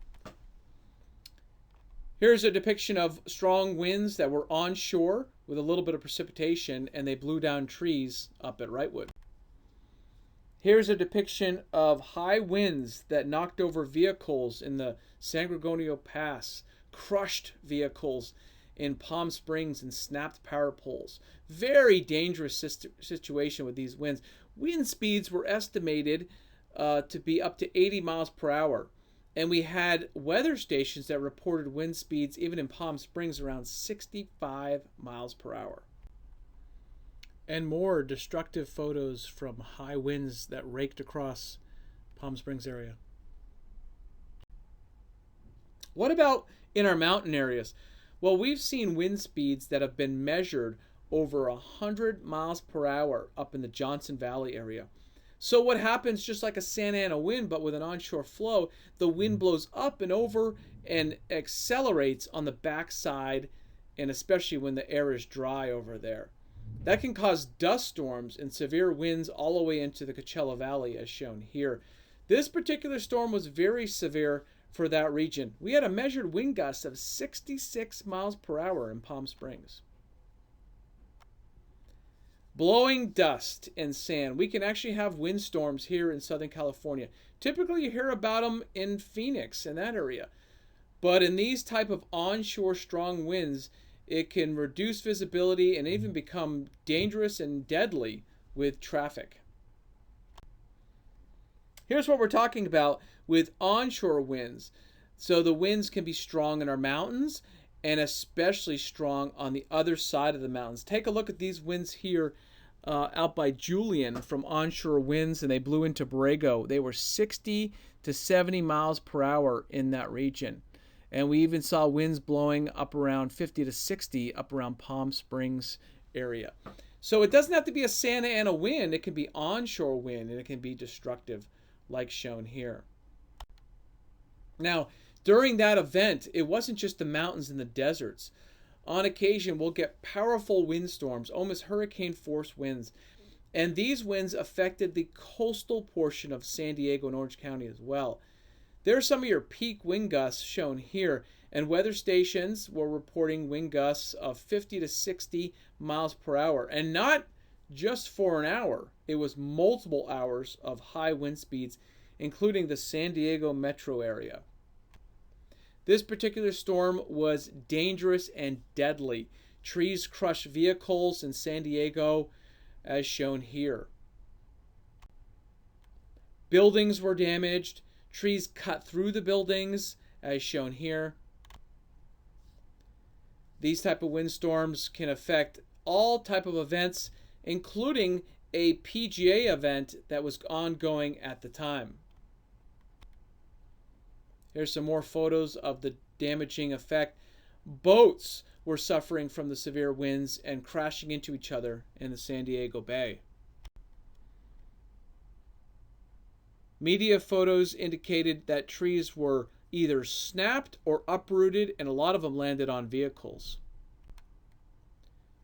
A: Here's a depiction of strong winds that were onshore with a little bit of precipitation, and they blew down trees up at Wrightwood. Here's a depiction of high winds that knocked over vehicles in the San Gregorio Pass, crushed vehicles in Palm Springs, and snapped power poles. Very dangerous situation with these winds. Wind speeds were estimated to be up to 80 miles per hour. And we had weather stations that reported wind speeds, even in Palm Springs, around 65 miles per hour. And more destructive photos from high winds that raked across Palm Springs area. What about in our mountain areas? Well, we've seen wind speeds that have been measured over 100 miles per hour up in the Johnson Valley area. So what happens, just like a Santa Ana wind, but with an onshore flow, the wind blows up and over and accelerates on the backside, and especially when the air is dry over there. That can cause dust storms and severe winds all the way into the Coachella Valley, as shown here. This particular storm was very severe for that region. We had a measured wind gust of 66 miles per hour in Palm Springs. Blowing dust and sand. We can actually have windstorms here in Southern California. Typically you hear about them in Phoenix, in that area. But in these type of onshore strong winds, it can reduce visibility and even become dangerous and deadly with traffic. Here's what we're talking about with onshore winds. So the winds can be strong in our mountains and especially strong on the other side of the mountains. Take a look at these winds here out by Julian from onshore winds, and they blew into Borrego. They were 60 to 70 miles per hour in that region. And we even saw winds blowing up around 50 to 60 up around Palm Springs area. So it doesn't have to be a Santa Ana wind. It can be onshore wind, and it can be destructive like shown here. Now, during that event, it wasn't just the mountains and the deserts. On occasion, we'll get powerful windstorms, almost hurricane force winds. And these winds affected the coastal portion of San Diego and Orange County as well. There are some of your peak wind gusts shown here, and weather stations were reporting wind gusts of 50 to 60 miles per hour. And not just for an hour. It was multiple hours of high wind speeds, including the San Diego metro area. This particular storm was dangerous and deadly. Trees crushed vehicles in San Diego, as shown here. Buildings were damaged. Trees cut through the buildings, as shown here. These type of windstorms can affect all type of events, including a PGA event that was ongoing at the time. Here's some more photos of the damaging effect. Boats were suffering from the severe winds and crashing into each other in the San Diego Bay. Media photos indicated that trees were either snapped or uprooted, and a lot of them landed on vehicles.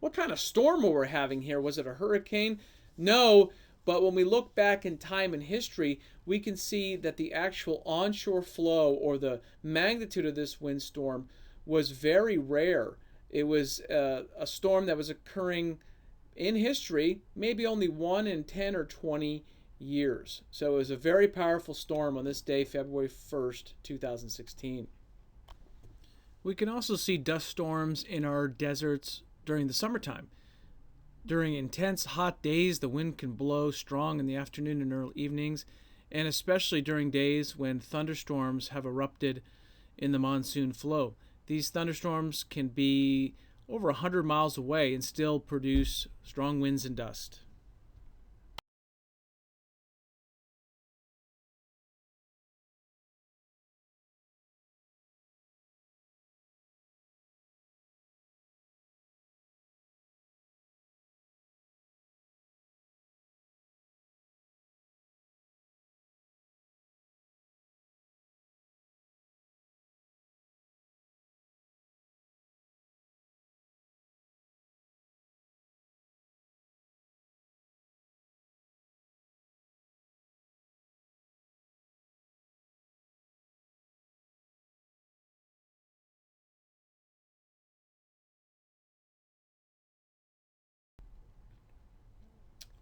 A: What kind of storm were we having here? Was it a hurricane? No, but when we look back in time and history, we can see that the actual onshore flow or the magnitude of this windstorm was very rare. It was a storm that was occurring in history, maybe only 1 in 10 or 20 years. So it was a very powerful storm on this day, February 1st, 2016. We can also see dust storms in our deserts during the summertime. During intense hot days, the wind can blow strong in the afternoon and early evenings, and especially during days when thunderstorms have erupted in the monsoon flow. These thunderstorms can be over 100 miles away and still produce strong winds and dust.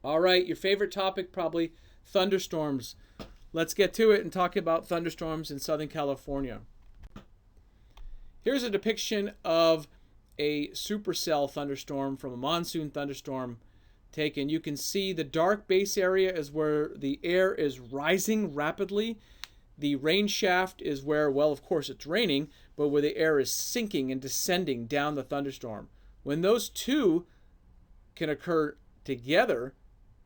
A: All right, your favorite topic probably, thunderstorms. Let's get to it and talk about thunderstorms in Southern California. Here's a depiction of a supercell thunderstorm from a monsoon thunderstorm taken. You can see the dark base area is where the air is rising rapidly. The rain shaft is where, well, of course it's raining, but where the air is sinking and descending down the thunderstorm. When those two can occur together,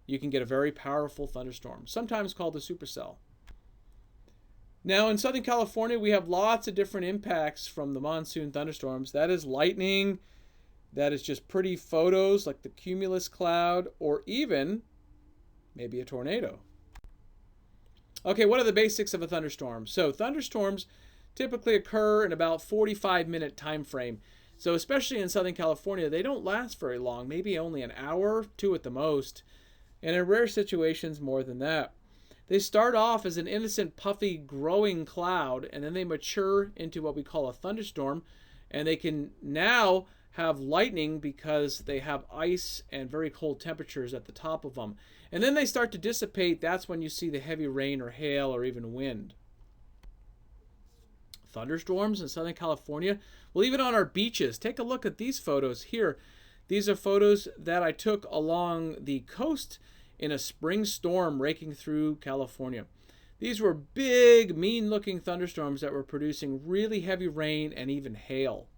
A: you can get a very powerful thunderstorm, sometimes called a supercell. Now in Southern California, we have lots of different impacts from the monsoon thunderstorms. That is lightning, that is just pretty photos like the cumulus cloud, or even maybe a tornado. Okay, what are the basics of a thunderstorm? So thunderstorms typically occur in about 45-minute time frame. So especially in Southern California, they don't last very long, maybe only an hour, 2 at the most, and in rare situations more than that. They start off as an innocent, puffy, growing cloud, and then they mature into what we call a thunderstorm, and they can now have lightning because they have ice and very cold temperatures at the top of them. And then they start to dissipate. That's when you see the heavy rain or hail or even wind. Thunderstorms in Southern California, well, even on our beaches. Take a look at these photos here. These are photos that I took along the coast in a spring storm raking through California. These were big, mean-looking thunderstorms that were producing really heavy rain and even hail.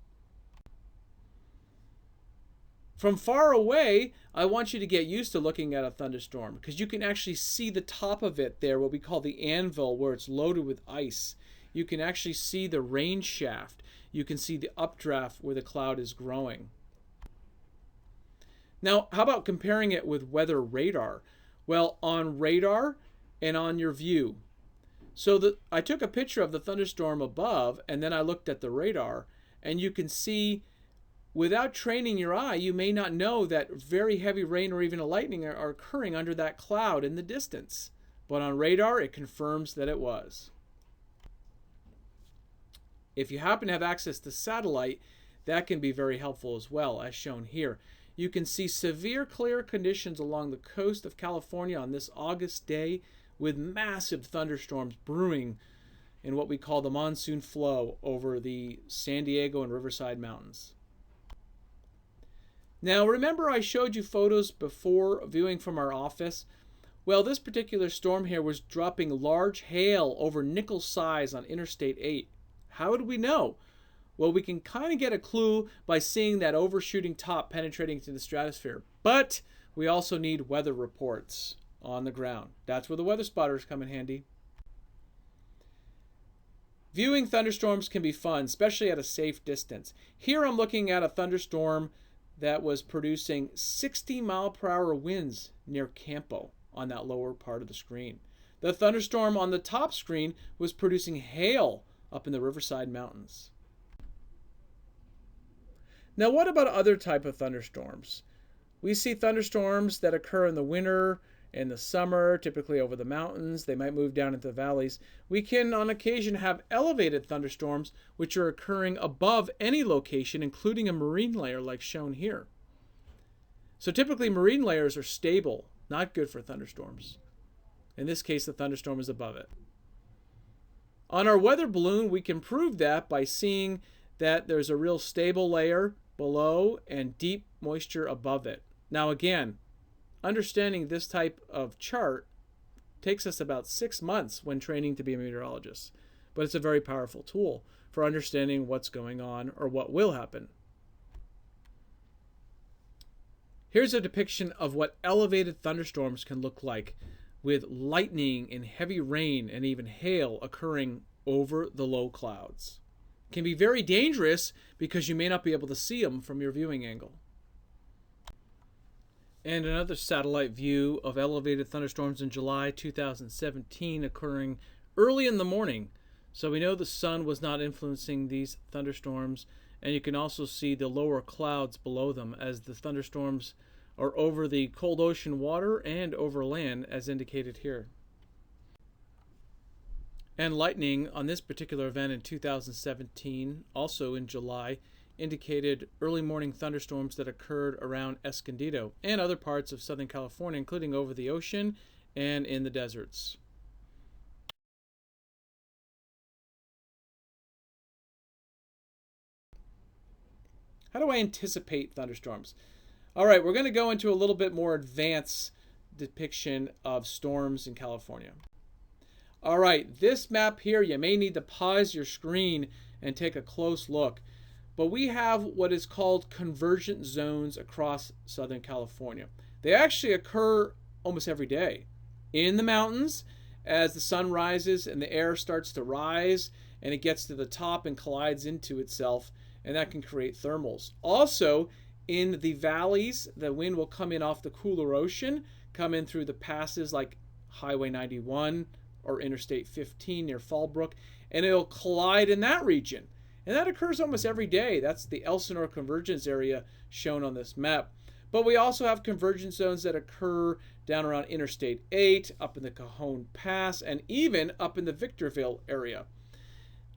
A: From far away, I want you to get used to looking at a thunderstorm because you can actually see the top of it there, what we call the anvil, where it's loaded with ice. You can actually see the rain shaft. You can see the updraft where the cloud is growing. Now, how about comparing it with weather radar? Well, on radar and on your view. So I took a picture of the thunderstorm above, and then I looked at the radar, and you can see, without training your eye, you may not know that very heavy rain or even a lightning are occurring under that cloud in the distance. But on radar, it confirms that it was. If you happen to have access to satellite, that can be very helpful as well, as shown here. You can see severe clear conditions along the coast of California on this August day with massive thunderstorms brewing in what we call the monsoon flow over the San Diego and Riverside Mountains. Now, remember I showed you photos before viewing from our office? Well, this particular storm here was dropping large hail over nickel size on Interstate 8. How did we know? Well, we can kind of get a clue by seeing that overshooting top penetrating into the stratosphere. But we also need weather reports on the ground. That's where the weather spotters come in handy. Viewing thunderstorms can be fun, especially at a safe distance. Here I'm looking at a thunderstorm that was producing 60-mile-per-hour winds near Campo on that lower part of the screen. The thunderstorm on the top screen was producing hail up in the Riverside Mountains. Now, what about other type of thunderstorms? We see thunderstorms that occur in the winter and the summer, typically over the mountains. They might move down into the valleys. We can, on occasion, have elevated thunderstorms which are occurring above any location, including a marine layer like shown here. So typically, marine layers are stable, not good for thunderstorms. In this case, the thunderstorm is above it. On our weather balloon, we can prove that by seeing that there's a real stable layer below and deep moisture above it. Now again, understanding this type of chart takes us about 6 months when training to be a meteorologist, but it's a very powerful tool for understanding what's going on or what will happen. Here's a depiction of what elevated thunderstorms can look like, with lightning and heavy rain and even hail occurring over the low clouds. It can be very dangerous because you may not be able to see them from your viewing angle. And another satellite view of elevated thunderstorms in July 2017 occurring early in the morning. So we know the sun was not influencing these thunderstorms, and you can also see the lower clouds below them as the thunderstorms are over the cold ocean water and over land, as indicated here. And lightning on this particular event in 2017, also in July, indicated early morning thunderstorms that occurred around Escondido and other parts of Southern California, including over the ocean and in the deserts. How do I anticipate thunderstorms? All right, we're going to go into a little bit more advanced depiction of storms in California. All right, this map here, you may need to pause your screen and take a close look. But we have what is called convergent zones across Southern California. They actually occur almost every day in the mountains as the sun rises and the air starts to rise and it gets to the top and collides into itself, and that can create thermals. Also, in the valleys, the wind will come in off the cooler ocean, come in through the passes like Highway 91 or Interstate 15 near Fallbrook, and it'll collide in that region. And that occurs almost every day. That's the Elsinore convergence area shown on this map. But we also have convergence zones that occur down around Interstate 8, up in the Cajon Pass, and even up in the Victorville area.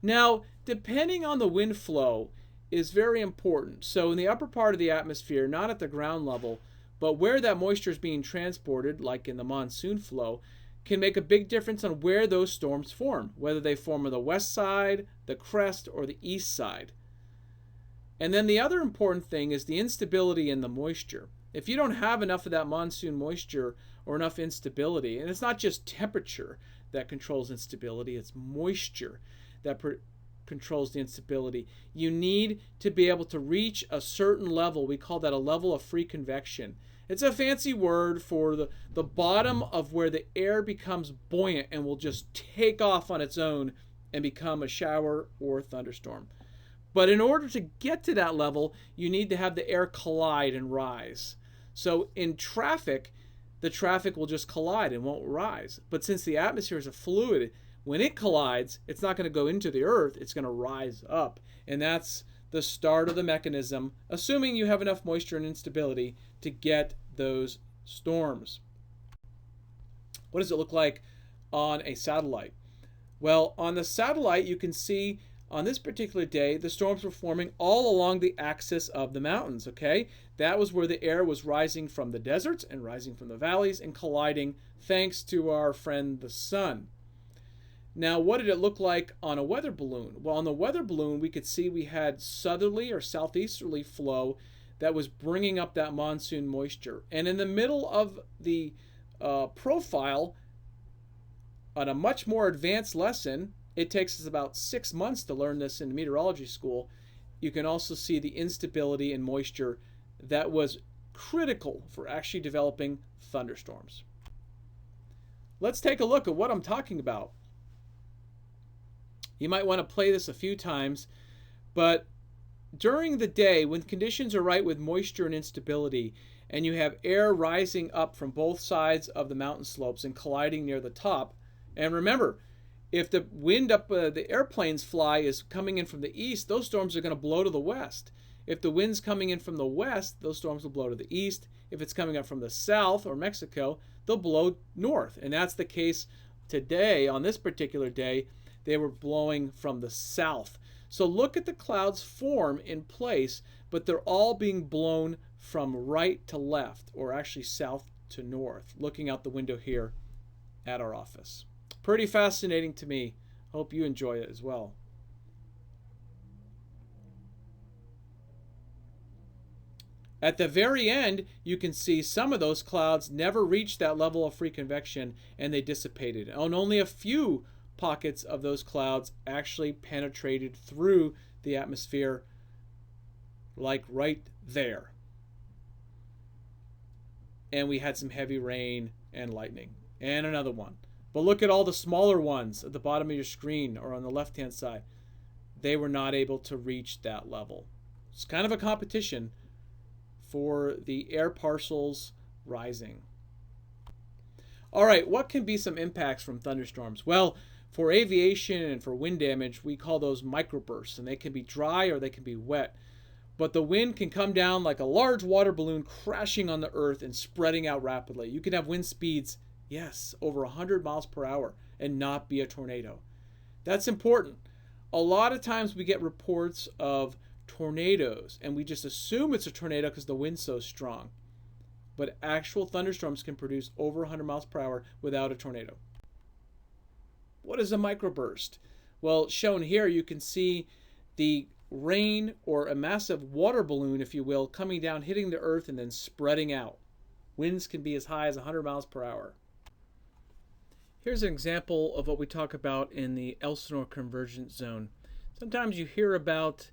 A: Now, depending on the wind flow is very important. So in the upper part of the atmosphere, not at the ground level, but where that moisture is being transported, like in the monsoon flow, can make a big difference on where those storms form, whether they form on the west side, the crest, or the east side. And then the other important thing is the instability in the moisture. If you don't have enough of that monsoon moisture or enough instability, and it's not just temperature that controls instability, it's moisture that controls the instability. You need to be able to reach a certain level. We call that a level of free convection. It's a fancy word for the bottom of where the air becomes buoyant and will just take off on its own and become a shower or thunderstorm. But in order to get to that level, you need to have the air collide and rise. So in traffic, the traffic will just collide and won't rise. But since the atmosphere is a fluid, when it collides, it's not going to go into the earth, it's going to rise up. And that's the start of the mechanism, assuming you have enough moisture and instability to get those storms. What does it look like on a satellite? Well, on the satellite, you can see on this particular day, the storms were forming all along the axis of the mountains, okay? That was where the air was rising from the deserts and rising from the valleys and colliding thanks to our friend the sun. Now, what did it look like on a weather balloon? Well, on the weather balloon, we could see we had southerly or southeasterly flow that was bringing up that monsoon moisture. And in the middle of the profile, on a much more advanced lesson, it takes us about 6 months to learn this in meteorology school. You can also see the instability in moisture that was critical for actually developing thunderstorms. Let's take a look at what I'm talking about. You might want to play this a few times, but during the day, when conditions are right with moisture and instability, and you have air rising up from both sides of the mountain slopes and colliding near the top, and remember, if the wind up the airplanes fly is coming in from the east, those storms are going to blow to the west. If the wind's coming in from the west, those storms will blow to the east. If it's coming up from the south or Mexico, they'll blow north. And that's the case today. On this particular day, they were blowing from the south. So look at the clouds form in place, but they're all being blown from right to left, or actually south to north, looking out the window here at our office. Pretty fascinating to me. Hope you enjoy it as well. At the very end, you can see some of those clouds never reached that level of free convection and they dissipated. And only a few pockets of those clouds actually penetrated through the atmosphere, like right there. And we had some heavy rain and lightning. And another one. But look at all the smaller ones at the bottom of your screen or on the left-hand side. They were not able to reach that level. It's kind of a competition for the air parcels rising. All right, what can be some impacts from thunderstorms? Well, for aviation and for wind damage, we call those microbursts, and they can be dry or they can be wet. But the wind can come down like a large water balloon crashing on the earth and spreading out rapidly. You can have wind speeds, yes, over 100 miles per hour and not be a tornado. That's important. A lot of times we get reports of tornadoes and we just assume it's a tornado because the wind's so strong. But actual thunderstorms can produce over 100 miles per hour without a tornado. What is a microburst? Well, shown here you can see the rain or a massive water balloon, if you will, coming down, hitting the earth and then spreading out. Winds can be as high as 100 miles per hour. Here's an example of what we talk about in the Elsinore convergence zone. Sometimes you hear about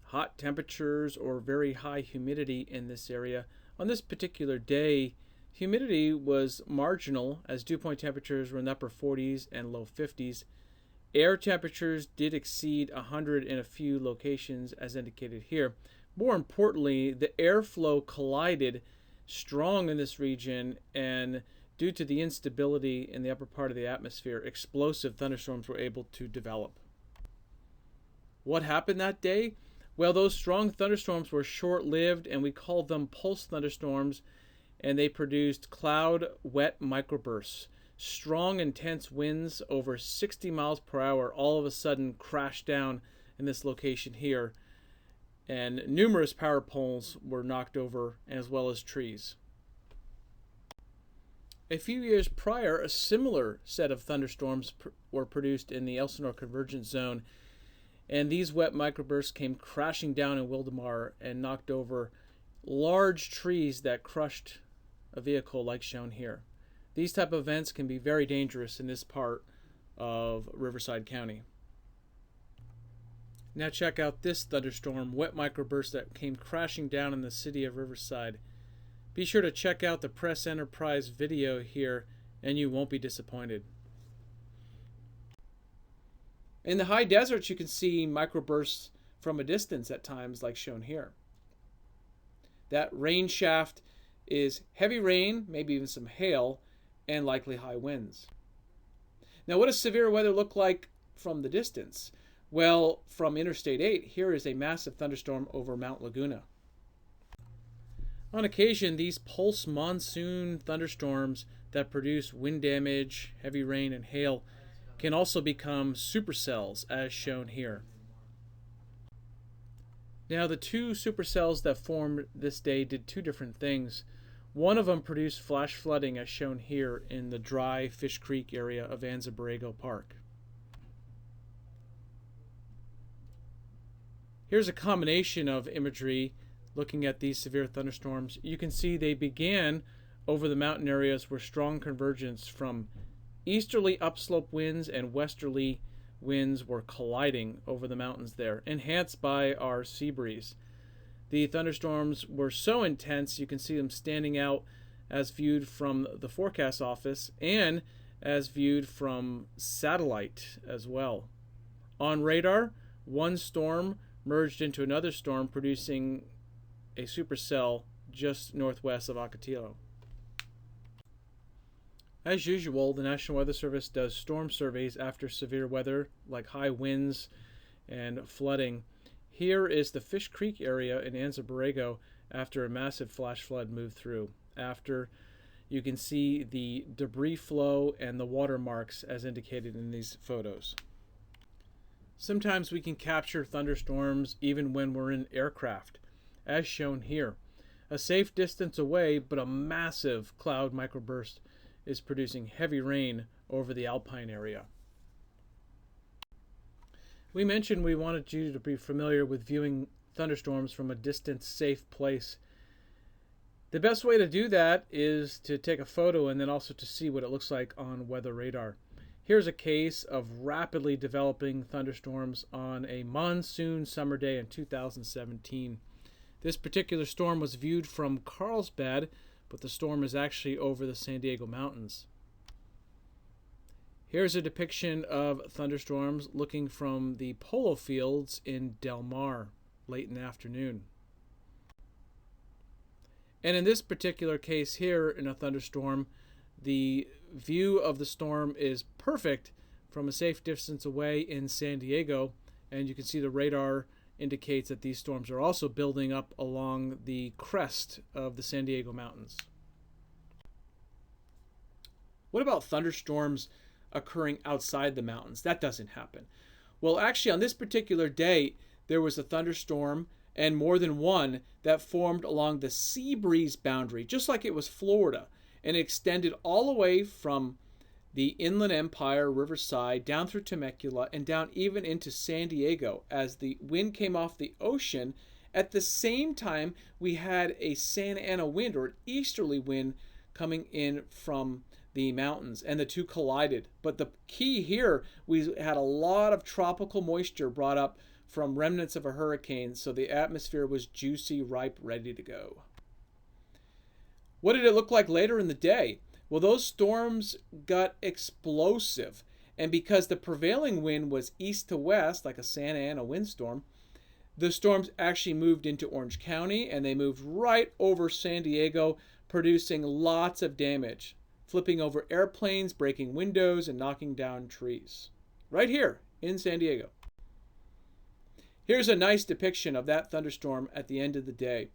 A: hot temperatures or very high humidity in this area. On this particular day, humidity was marginal as dew point temperatures were in the upper 40s and low 50s. Air temperatures did exceed 100 in a few locations as indicated here. More importantly, the airflow collided strong in this region, and due to the instability in the upper part of the atmosphere, explosive thunderstorms were able to develop. What happened that day? Well, those strong thunderstorms were short-lived, and we called them pulse thunderstorms, and they produced cloud wet microbursts. Strong, intense winds over 60 miles per hour all of a sudden crashed down in this location here, and numerous power poles were knocked over, as well as trees. A few years prior, a similar set of thunderstorms were produced in the Elsinore Convergence Zone, and these wet microbursts came crashing down in Wildemar and knocked over large trees that crushed a vehicle like shown here. These type of events can be very dangerous in this part of Riverside County. Now check out this thunderstorm, wet microburst that came crashing down in the city of Riverside. Be sure to check out the Press Enterprise video here and you won't be disappointed. In the high deserts, you can see microbursts from a distance at times, like shown here. That rain shaft is heavy rain, maybe even some hail, and likely high winds. Now, what does severe weather look like from the distance? Well, from Interstate 8, here is a massive thunderstorm over Mount Laguna. On occasion, these pulse monsoon thunderstorms that produce wind damage, heavy rain, and hail can also become supercells, as shown here. Now, the two supercells that formed this day did two different things. One of them produced flash flooding, as shown here in the dry Fish Creek area of Anza Borrego Park. Here's a combination of imagery looking at these severe thunderstorms. You can see they began over the mountain areas where strong convergence from easterly upslope winds and westerly winds were colliding over the mountains there, enhanced by our sea breeze. The thunderstorms were so intense you can see them standing out as viewed from the forecast office and as viewed from satellite as well. On radar, one storm merged into another storm, producing a supercell just northwest of Ocotillo. As usual, the National Weather Service does storm surveys after severe weather, like high winds and flooding. Here is the Fish Creek area in Anza Borrego after a massive flash flood moved through. After, you can see the debris flow and the watermarks as indicated in these photos. Sometimes we can capture thunderstorms even when we're in aircraft, as shown here. A safe distance away, but a massive cloud microburst is producing heavy rain over the alpine area. We mentioned we wanted you to be familiar with viewing thunderstorms from a distant, safe place. The best way to do that is to take a photo and then also to see what it looks like on weather radar. Here's a case of rapidly developing thunderstorms on a monsoon summer day in 2017. This particular storm was viewed from Carlsbad, but the storm is actually over the San Diego mountains. Here's a depiction of thunderstorms looking from the polo fields in Del Mar late in the afternoon. And in this particular case here in a thunderstorm, the view of the storm is perfect from a safe distance away in San Diego, and you can see the radar indicates that these storms are also building up along the crest of the San Diego mountains. What about thunderstorms occurring outside the mountains? That doesn't happen. Well, actually, on this particular day, there was a thunderstorm, and more than one, that formed along the sea breeze boundary, just like it was Florida, and it extended all the way from the Inland Empire, Riverside, down through Temecula, and down even into San Diego as the wind came off the ocean. At the same time, we had a Santa Ana wind, or an easterly wind, coming in from the mountains, and the two collided. But the key here, we had a lot of tropical moisture brought up from remnants of a hurricane, so the atmosphere was juicy, ripe, ready to go. What did it look like later in the day? Well, those storms got explosive, and because the prevailing wind was east to west, like a Santa Ana windstorm, the storms actually moved into Orange County, and they moved right over San Diego, producing lots of damage, flipping over airplanes, breaking windows, and knocking down trees. Right here in San Diego. Here's a nice depiction of that thunderstorm at the end of the day.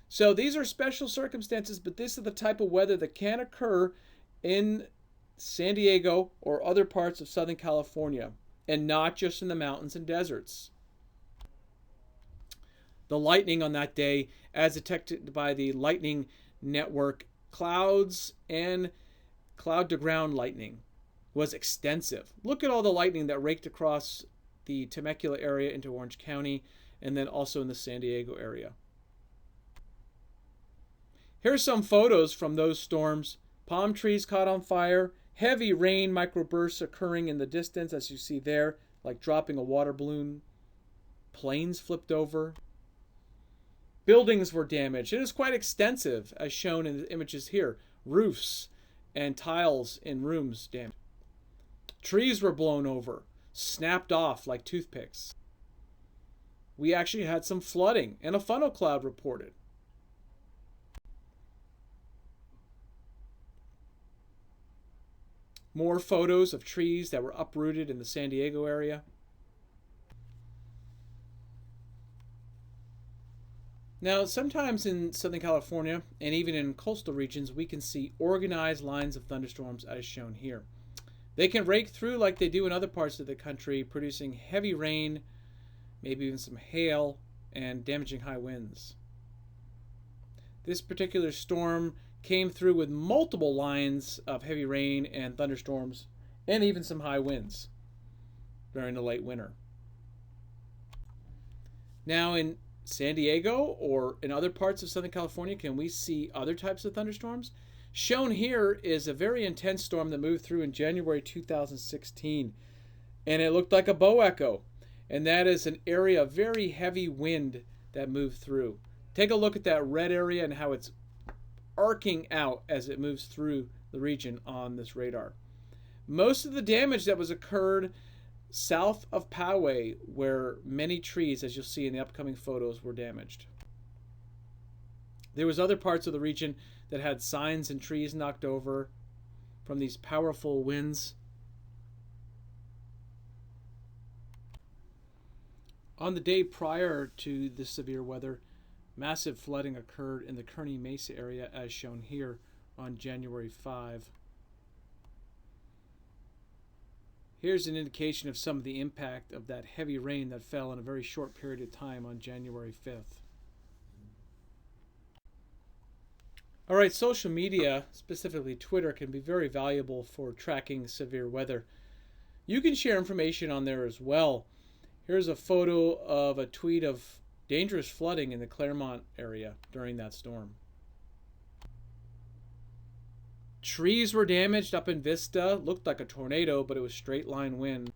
A: So these are special circumstances, but this is the type of weather that can occur in San Diego or other parts of Southern California, and not just in the mountains and deserts. The lightning on that day, as detected by the lightning network, clouds and cloud-to-ground lightning, was extensive. Look at all the lightning that raked across the Temecula area into Orange County, and then also in the San Diego area. Here's some photos from those storms. Palm trees caught on fire, heavy rain microbursts occurring in the distance, as you see there, like dropping a water balloon. Planes flipped over. Buildings were damaged. It is quite extensive, as shown in the images here. Roofs and tiles in rooms damaged. Trees were blown over, snapped off like toothpicks. We actually had some flooding, and a funnel cloud reported. More photos of trees that were uprooted in the San Diego area. Now, sometimes in Southern California and even in coastal regions, we can see organized lines of thunderstorms as shown here. They can rake through like they do in other parts of the country, producing heavy rain, maybe even some hail, and damaging high winds. This particular storm came through with multiple lines of heavy rain and thunderstorms, and even some high winds during the late winter. Now in San Diego or in other parts of Southern California, can we see other types of thunderstorms? Shown here is a very intense storm that moved through in January 2016, and it looked like a bow echo, and that is an area of very heavy wind that moved through. Take a look at that red area and how it's arcing out as it moves through the region on this radar. Most of the damage that was occurred south of Poway, where many trees, as you'll see in the upcoming photos, were damaged. There was other parts of the region that had signs and trees knocked over from these powerful winds. On the day prior to this severe weather, massive flooding occurred in the Kearny Mesa area, as shown here on January 5. Here's an indication of some of the impact of that heavy rain that fell in a very short period of time on January 5th. All right, social media, specifically Twitter, can be very valuable for tracking severe weather. You can share information on there as well. Here's a photo of a tweet of dangerous flooding in the Claremont area during that storm. Trees were damaged up in Vista. Looked like a tornado, but it was straight line wind.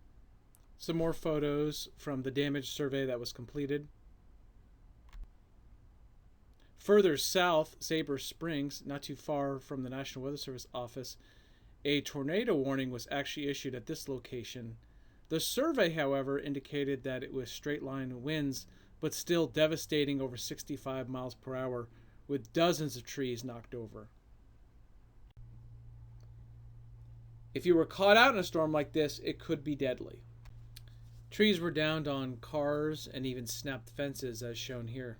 A: Some more photos from the damage survey that was completed. Further south, Sabre Springs, not too far from the National Weather Service office, a tornado warning was actually issued at this location. The survey, however, indicated that it was straight line winds, but still devastating over 65 miles per hour, with dozens of trees knocked over. If you were caught out in a storm like this, it could be deadly. Trees were downed on cars and even snapped fences, as shown here.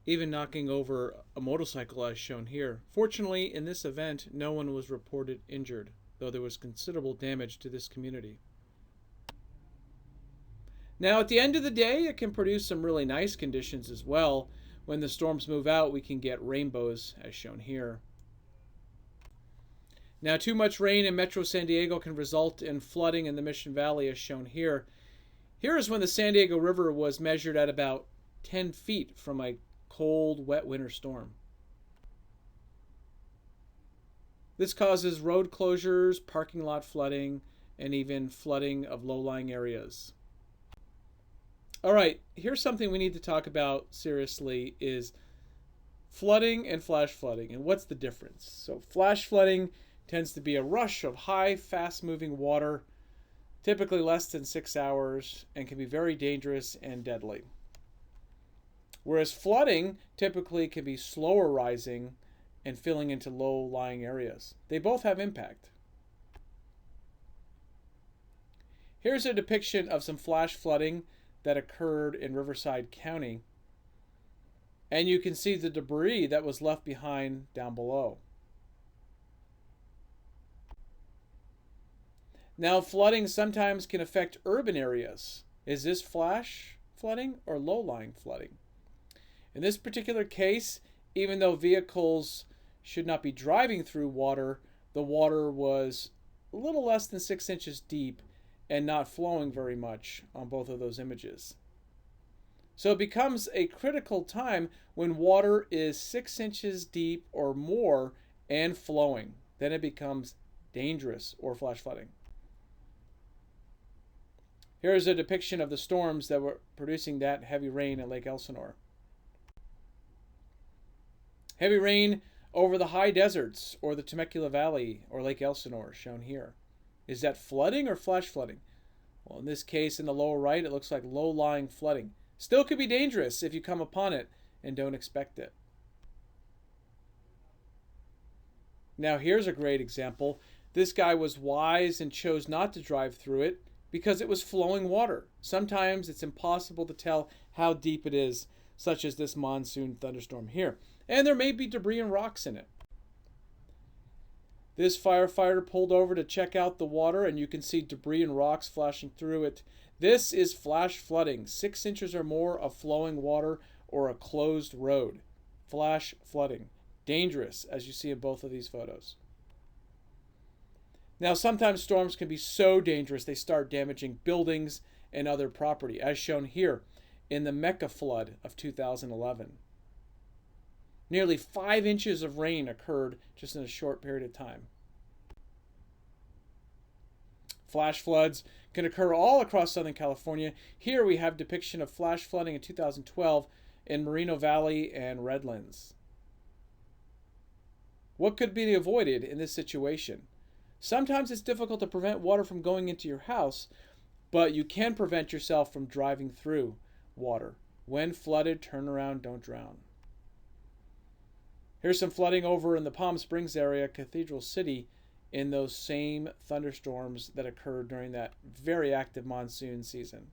A: Even knocking over a motorcycle, as shown here. Fortunately, in this event, no one was reported injured, though there was considerable damage to this community. Now, at the end of the day, it can produce some really nice conditions as well. When the storms move out, we can get rainbows, as shown here. Now, too much rain in Metro San Diego can result in flooding in the Mission Valley, as shown here. Here is when the San Diego River was measured at about 10 feet from a cold, wet winter storm. This causes road closures, parking lot flooding, and even flooding of low-lying areas. All right, here's something we need to talk about seriously is flooding and flash flooding, and what's the difference? So flash flooding tends to be a rush of high, fast-moving water, typically less than 6 hours, and can be very dangerous and deadly. Whereas flooding typically can be slower rising and filling into low-lying areas. They both have impact. Here's a depiction of some flash flooding that occurred in Riverside County. And you can see the debris that was left behind down below. Now, flooding sometimes can affect urban areas. Is this flash flooding or low-lying flooding? In this particular case, even though vehicles should not be driving through water, the water was a little less than 6 inches deep and not flowing very much on both of those images. So it becomes a critical time when water is 6 inches deep or more and flowing. Then it becomes dangerous or flash flooding. Here's a depiction of the storms that were producing that heavy rain at Lake Elsinore. Heavy rain over the high deserts or the Temecula Valley or Lake Elsinore shown here. Is that flooding or flash flooding? Well, in this case, in the lower right, it looks like low-lying flooding. Still could be dangerous if you come upon it and don't expect it. Now here's a great example. This guy was wise and chose not to drive through it because it was flowing water. Sometimes it's impossible to tell how deep it is, such as this monsoon thunderstorm here. And there may be debris and rocks in it. This firefighter pulled over to check out the water, and you can see debris and rocks flashing through it. This is flash flooding, 6 inches or more of flowing water or a closed road. Flash flooding. Dangerous, as you see in both of these photos. Now, sometimes storms can be so dangerous they start damaging buildings and other property, as shown here in the Mecca flood of 2011. Nearly 5 inches of rain occurred just in a short period of time. Flash floods can occur all across Southern California. Here we have depiction of flash flooding in 2012 in Moreno Valley and Redlands. What could be avoided in this situation? Sometimes it's difficult to prevent water from going into your house, but you can prevent yourself from driving through water. When flooded, turn around, don't drown. Here's some flooding over in the Palm Springs area, Cathedral City, in those same thunderstorms that occurred during that very active monsoon season.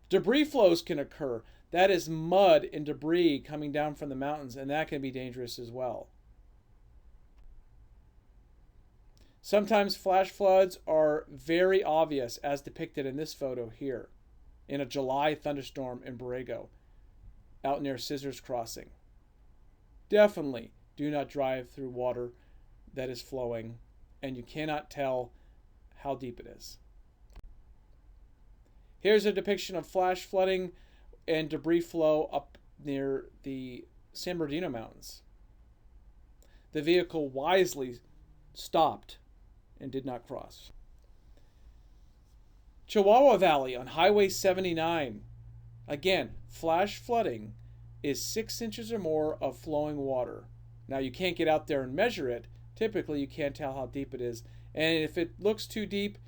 A: Debris flows can occur. That is mud and debris coming down from the mountains, and that can be dangerous as well. Sometimes flash floods are very obvious, as depicted in this photo here, in a July thunderstorm in Borrego, out near Scissors Crossing. Definitely do not drive through water that is flowing, and you cannot tell how deep it is. Here's a depiction of flash flooding and debris flow up near the San Bernardino Mountains. The vehicle wisely stopped and did not cross. Chihuahua Valley on Highway 79. Again, flash flooding is 6 inches or more of flowing water. Now, you can't get out there and measure it. Typically, you can't tell how deep it is. And if it looks too deep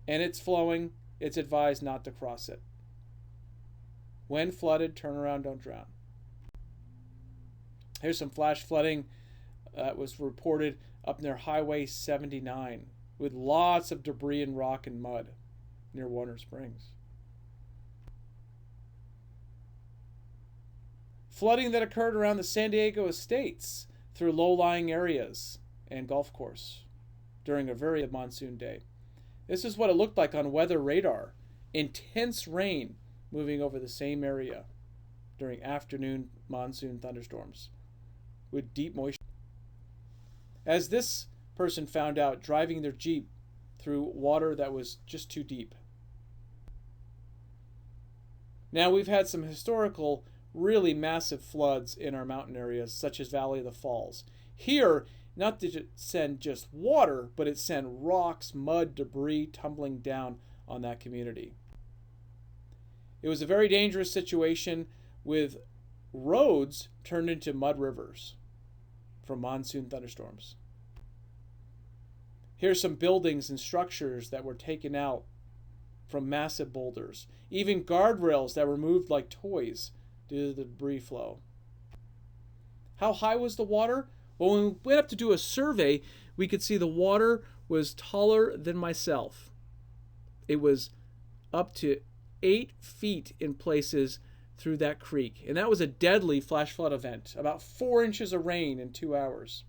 A: and it's flowing, it's advised not to cross it. When flooded, turn around, don't drown. Here's some flash flooding that was reported up near Highway 79 with lots of debris and rock and mud near Warner Springs. Flooding that occurred around the San Diego Estates through low-lying areas and golf course during a very monsoon day. This is what it looked like on weather radar. Intense rain moving over the same area during afternoon monsoon thunderstorms with deep moisture. As this person found out, driving their Jeep through water that was just too deep. Now, we've had some historical, really massive floods in our mountain areas, such as Valley of the Falls. Here, not did it send just water, but it sent rocks, mud, debris tumbling down on that community. It was a very dangerous situation with roads turned into mud rivers from monsoon thunderstorms. Here's some buildings and structures that were taken out from massive boulders. Even guardrails that were moved like toys due to the debris flow. How high was the water? Well, when we went up to do a survey, we could see the water was taller than myself. It was up to 8 feet in places through that creek. And that was a deadly flash flood event. About 4 inches of rain in 2 hours.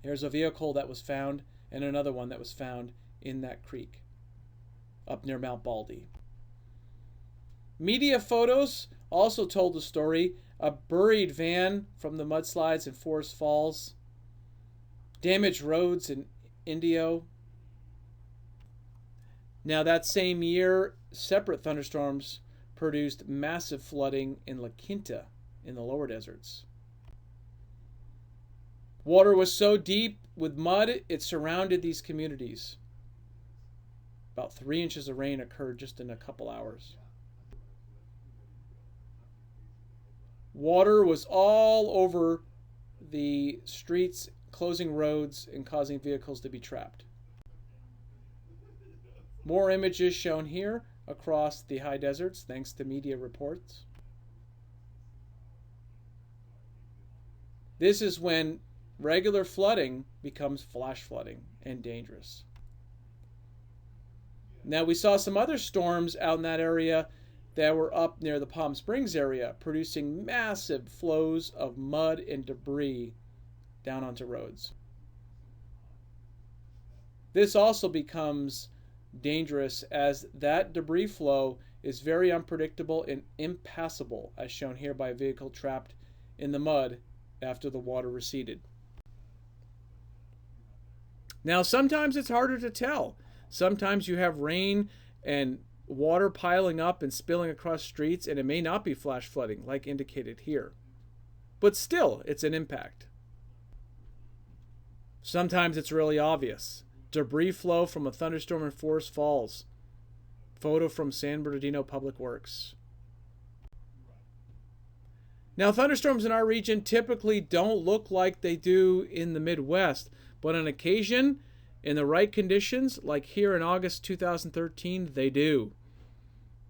A: There's a vehicle that was found and another one that was found in that creek up near Mount Baldy. Media photos also told the story. A buried van from the mudslides in Forest Falls. Damaged roads in Indio. Now that same year, separate thunderstorms produced massive flooding in La Quinta in the lower deserts. Water was so deep with mud, it surrounded these communities. About 3 inches of rain occurred just in a couple hours. Water was all over the streets, closing roads and causing vehicles to be trapped. More images shown here across the high deserts, thanks to media reports. This is when regular flooding becomes flash flooding and dangerous. Now we saw some other storms out in that area that were up near the Palm Springs area, producing massive flows of mud and debris down onto roads. This also becomes dangerous as that debris flow is very unpredictable and impassable, as shown here by a vehicle trapped in the mud after the water receded. Now sometimes it's harder to tell. Sometimes you have rain and water piling up and spilling across streets, and it may not be flash flooding like indicated here. But still, it's an impact. Sometimes it's really obvious. Debris flow from a thunderstorm in Forest Falls. Photo from San Bernardino Public Works. Now, thunderstorms in our region typically don't look like they do in the Midwest, but on occasion, in the right conditions, like here in August 2013, they do.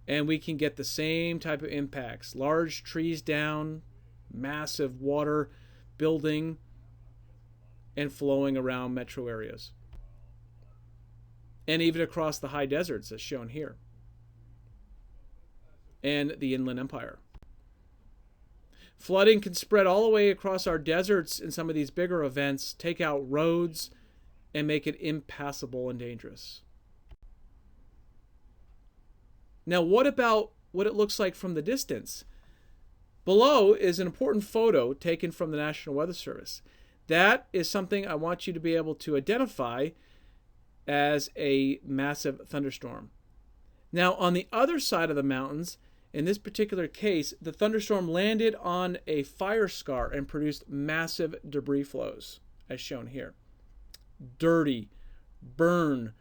A: And we can get the same type of impacts. Large trees down, massive water building and flowing around metro areas. And even across the high deserts, as shown here. And the Inland Empire. Flooding can spread all the way across our deserts in some of these bigger events, take out roads, and make it impassable and dangerous. Now, what about what it looks like from the distance? Below is an important photo taken from the National Weather Service. That is something I want you to be able to identify as a massive thunderstorm. Now, on the other side of the mountains, in this particular case, the thunderstorm landed on a fire scar and produced massive debris flows, as shown here. Dirty, burn,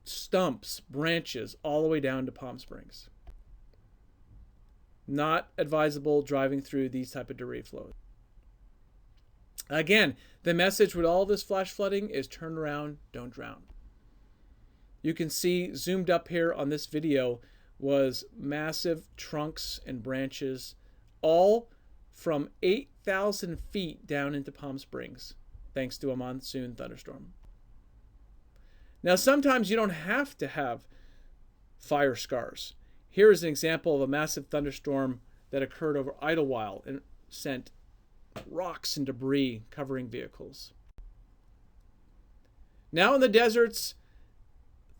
A: stumps, branches, all the way down to Palm Springs. Not advisable driving through these type of debris flows. Again, the message with all this flash flooding is turn around, don't drown. You can see zoomed up here on this video was massive trunks and branches, all from 8,000 feet down into Palm Springs, thanks to a monsoon thunderstorm. Now, sometimes you don't have to have fire scars. Here is an example of a massive thunderstorm that occurred over Idlewild and sent rocks and debris covering vehicles. Now in the deserts,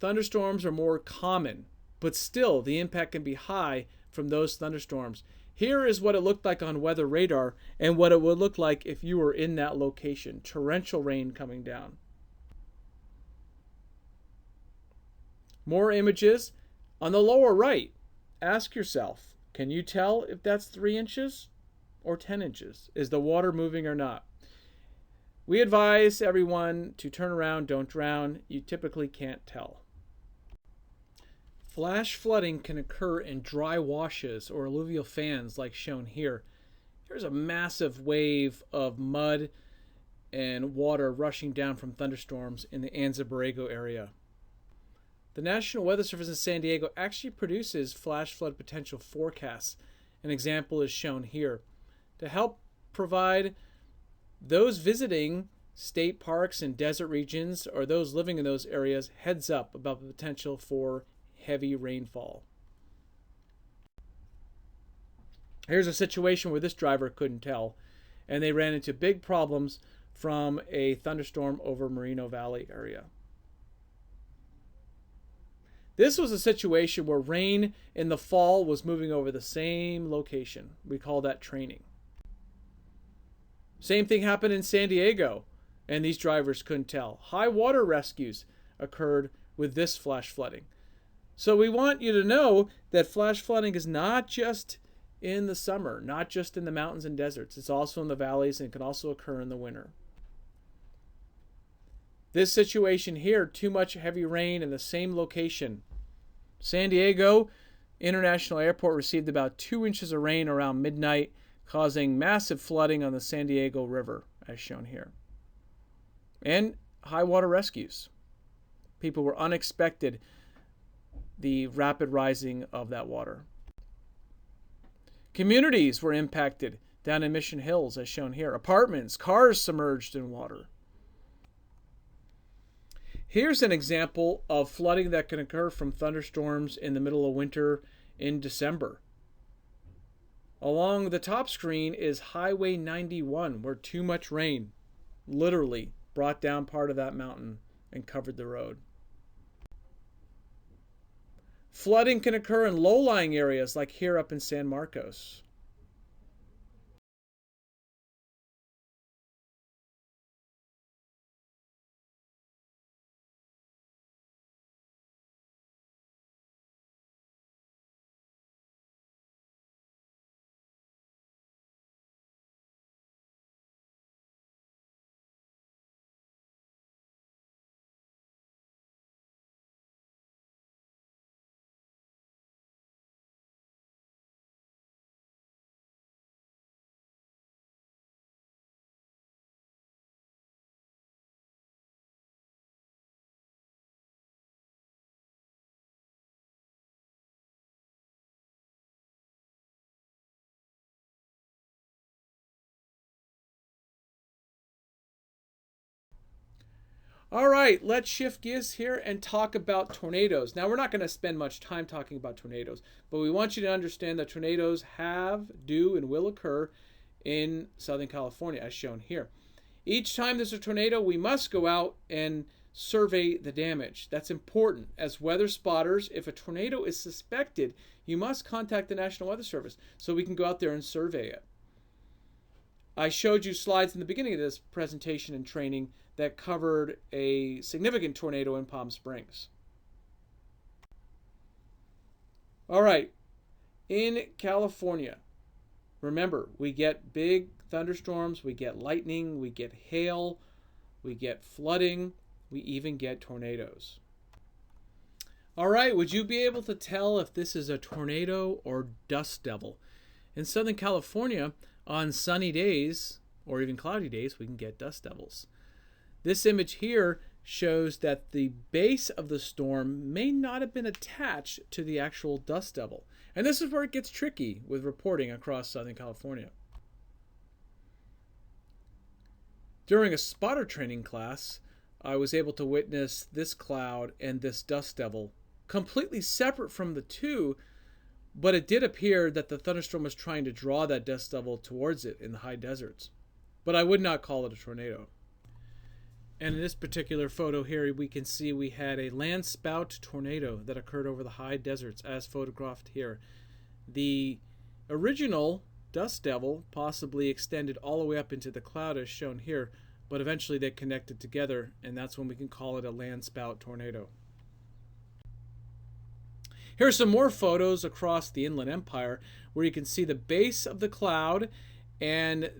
A: thunderstorms are more common, but still the impact can be high from those thunderstorms. Here is what it looked like on weather radar and what it would look like if you were in that location. Torrential rain coming down. More images. On the lower right, ask yourself, can you tell if that's 3 inches or 10 inches? Is the water moving or not? We advise everyone to turn around, don't drown. You typically can't tell. Flash flooding can occur in dry washes or alluvial fans like shown here. Here's a massive wave of mud and water rushing down from thunderstorms in the Anza Borrego area. The National Weather Service in San Diego actually produces flash flood potential forecasts. An example is shown here to help provide those visiting state parks and desert regions or those living in those areas heads up about the potential for heavy rainfall. Here's a situation where this driver couldn't tell, and they ran into big problems from a thunderstorm over Moreno Valley area. This was a situation where rain in the fall was moving over the same location. We call that training. Same thing happened in San Diego, and these drivers couldn't tell. High water rescues occurred with this flash flooding. So we want you to know that flash flooding is not just in the summer, not just in the mountains and deserts. It's also in the valleys and can also occur in the winter. This situation here, too much heavy rain in the same location. San Diego International Airport received about 2 inches of rain around midnight, causing massive flooding on the San Diego River, as shown here. And high water rescues. People were unexpected, the rapid rising of that water. Communities were impacted down in Mission Hills, as shown here. Apartments, cars submerged in water. Here's an example of flooding that can occur from thunderstorms in the middle of winter in December. Along the top screen is Highway 91, where too much rain literally brought down part of that mountain and covered the road. Flooding can occur in low-lying areas like here up in San Marcos. All right, let's shift gears here and talk about tornadoes. Now, we're not going to spend much time talking about tornadoes, but we want you to understand that tornadoes do, and will occur in Southern California, as shown here. Each time there's a tornado, we must go out and survey the damage. That's important. As weather spotters, if a tornado is suspected, you must contact the National Weather Service so we can go out there and survey it. I showed you slides in the beginning of this presentation and training that covered a significant tornado in Palm Springs. All right, in California, remember, we get big thunderstorms, we get lightning, we get hail, we get flooding, we even get tornadoes. All right, would you be able to tell if this is a tornado or dust devil? In Southern California, on sunny days or even cloudy days, we can get dust devils. This image here shows that the base of the storm may not have been attached to the actual dust devil. And this is where it gets tricky with reporting across Southern California. During a spotter training class, I was able to witness this cloud and this dust devil completely separate from the two, but it did appear that the thunderstorm was trying to draw that dust devil towards it in the high deserts. But I would not call it a tornado. And in this particular photo here, we can see we had a land spout tornado that occurred over the high deserts as photographed here. The original dust devil possibly extended all the way up into the cloud as shown here, but eventually they connected together, and that's when we can call it a land spout tornado. Here are some more photos across the Inland Empire where you can see the base of the cloud and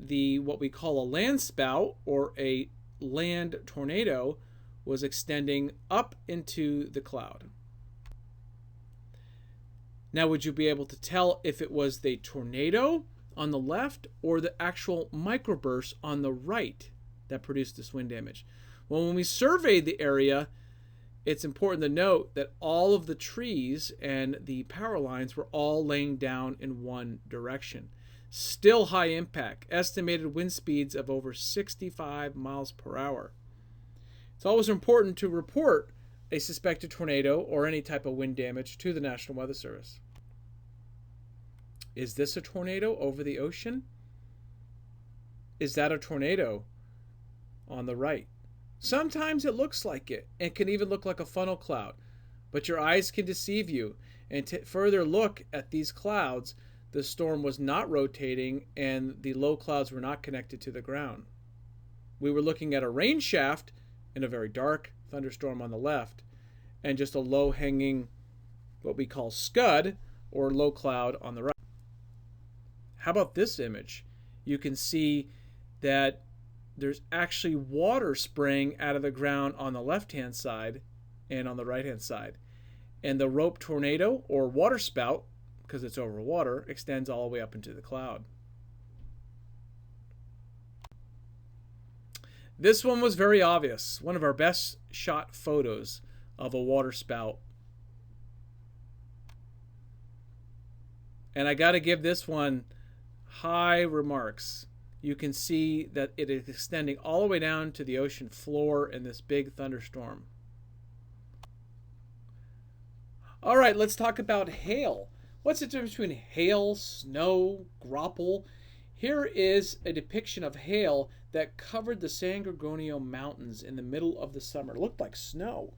A: what we call a land spout or a land tornado was extending up into the cloud. Now, would you be able to tell if it was the tornado on the left or the actual microburst on the right that produced this wind damage? Well, when we surveyed the area, it's important to note that all of the trees and the power lines were all laying down in one direction. Still high impact, estimated wind speeds of over 65 miles per hour. It's always important to report a suspected tornado or any type of wind damage to the National Weather Service. Is this a tornado over the ocean? Is that a tornado on the right? Sometimes it looks like it and can even look like a funnel cloud, but your eyes can deceive you. And to further look at these clouds, the storm was not rotating and the low clouds were not connected to the ground. We were looking at a rain shaft in a very dark thunderstorm on the left and just a low hanging, what we call scud or low cloud on the right. How about this image? You can see that there's actually water spraying out of the ground on the left-hand side and on the right-hand side. And the rope tornado or water spout, because it's over water, extends all the way up into the cloud. This one was very obvious. One of our best shot photos of a water spout. And I got to give this one high remarks. You can see that it is extending all the way down to the ocean floor in this big thunderstorm. All right, let's talk about hail. What's the difference between hail, snow, graupel? Here is a depiction of hail that covered the San Gorgonio Mountains in the middle of the summer. It looked like snow.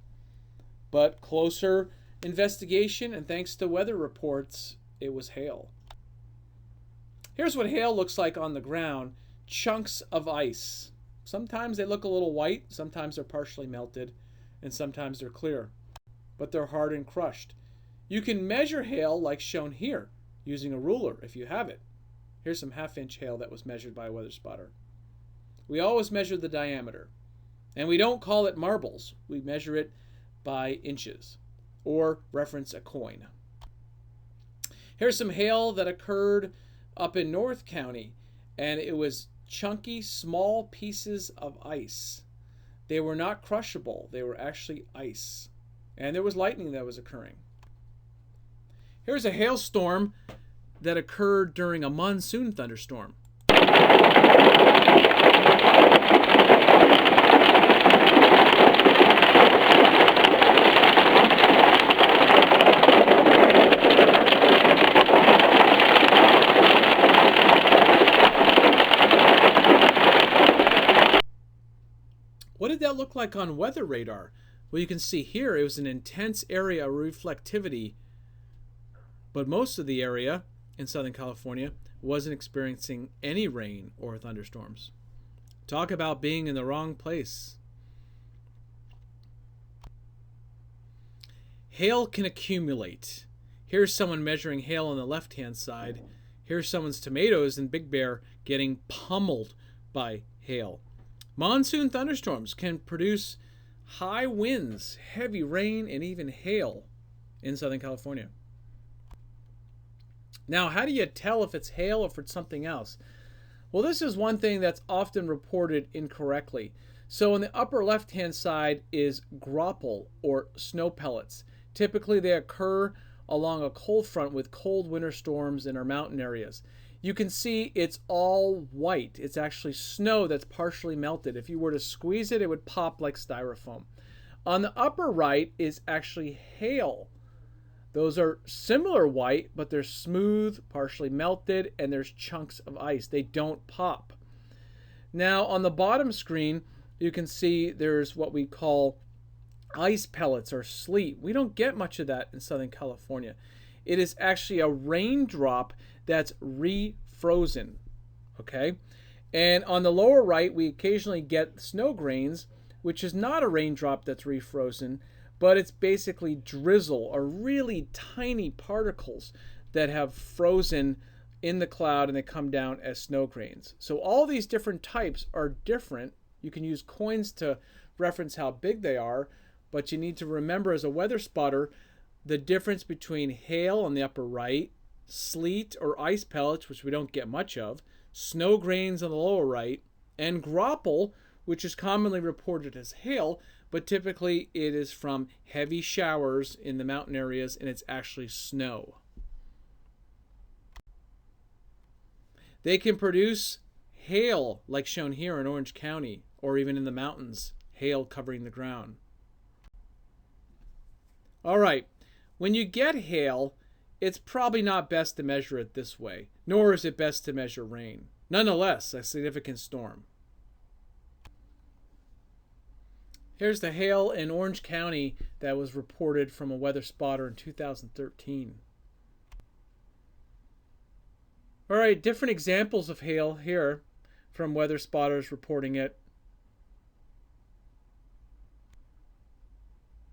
A: But closer investigation, and thanks to weather reports, it was hail. Here's what hail looks like on the ground. Chunks of ice. Sometimes they look a little white, sometimes they're partially melted, and sometimes they're clear. But they're hard and crushed. You can measure hail like shown here, using a ruler if you have it. Here's some half-inch hail that was measured by a weather spotter. We always measure the diameter. And we don't call it marbles. We measure it by inches, or reference a coin. Here's some hail that occurred up in North County, and it was chunky, small pieces of ice. They were not crushable. They were actually ice. And there was lightning that was occurring. Here's a hailstorm that occurred during a monsoon thunderstorm. What did that look like on weather radar? Well, you can see here it was an intense area of reflectivity, but most of the area in Southern California wasn't experiencing any rain or thunderstorms. Talk about being in the wrong place. Hail can accumulate. Here's someone measuring hail on the left-hand side. Here's someone's tomatoes in Big Bear getting pummeled by hail. Monsoon thunderstorms can produce high winds, heavy rain, and even hail in Southern California. Now, how do you tell if it's hail or if it's something else? Well, this is one thing that's often reported incorrectly. So on the upper left-hand side is graupel or snow pellets. Typically, they occur along a cold front with cold winter storms in our mountain areas. You can see it's all white. It's actually snow that's partially melted. If you were to squeeze it, it would pop like styrofoam. On the upper right is actually hail. Those are similar white, but they're smooth, partially melted, and there's chunks of ice. They don't pop. Now, on the bottom screen, you can see there's what we call ice pellets or sleet. We don't get much of that in Southern California. It is actually a raindrop that's refrozen, okay? And on the lower right, we occasionally get snow grains, which is not a raindrop that's refrozen, but it's basically drizzle or really tiny particles that have frozen in the cloud and they come down as snow grains. So all these different types are different. You can use coins to reference how big they are, but you need to remember as a weather spotter, the difference between hail on the upper right, sleet or ice pellets, which we don't get much of, snow grains on the lower right, and graupel, which is commonly reported as hail, but typically it is from heavy showers in the mountain areas and it's actually snow. They can produce hail, like shown here in Orange County, or even in the mountains, hail covering the ground. All right, when you get hail, it's probably not best to measure it this way, nor is it best to measure rain. Nonetheless, a significant storm. Here's the hail in Orange County that was reported from a weather spotter in 2013. All right, different examples of hail here from weather spotters reporting it.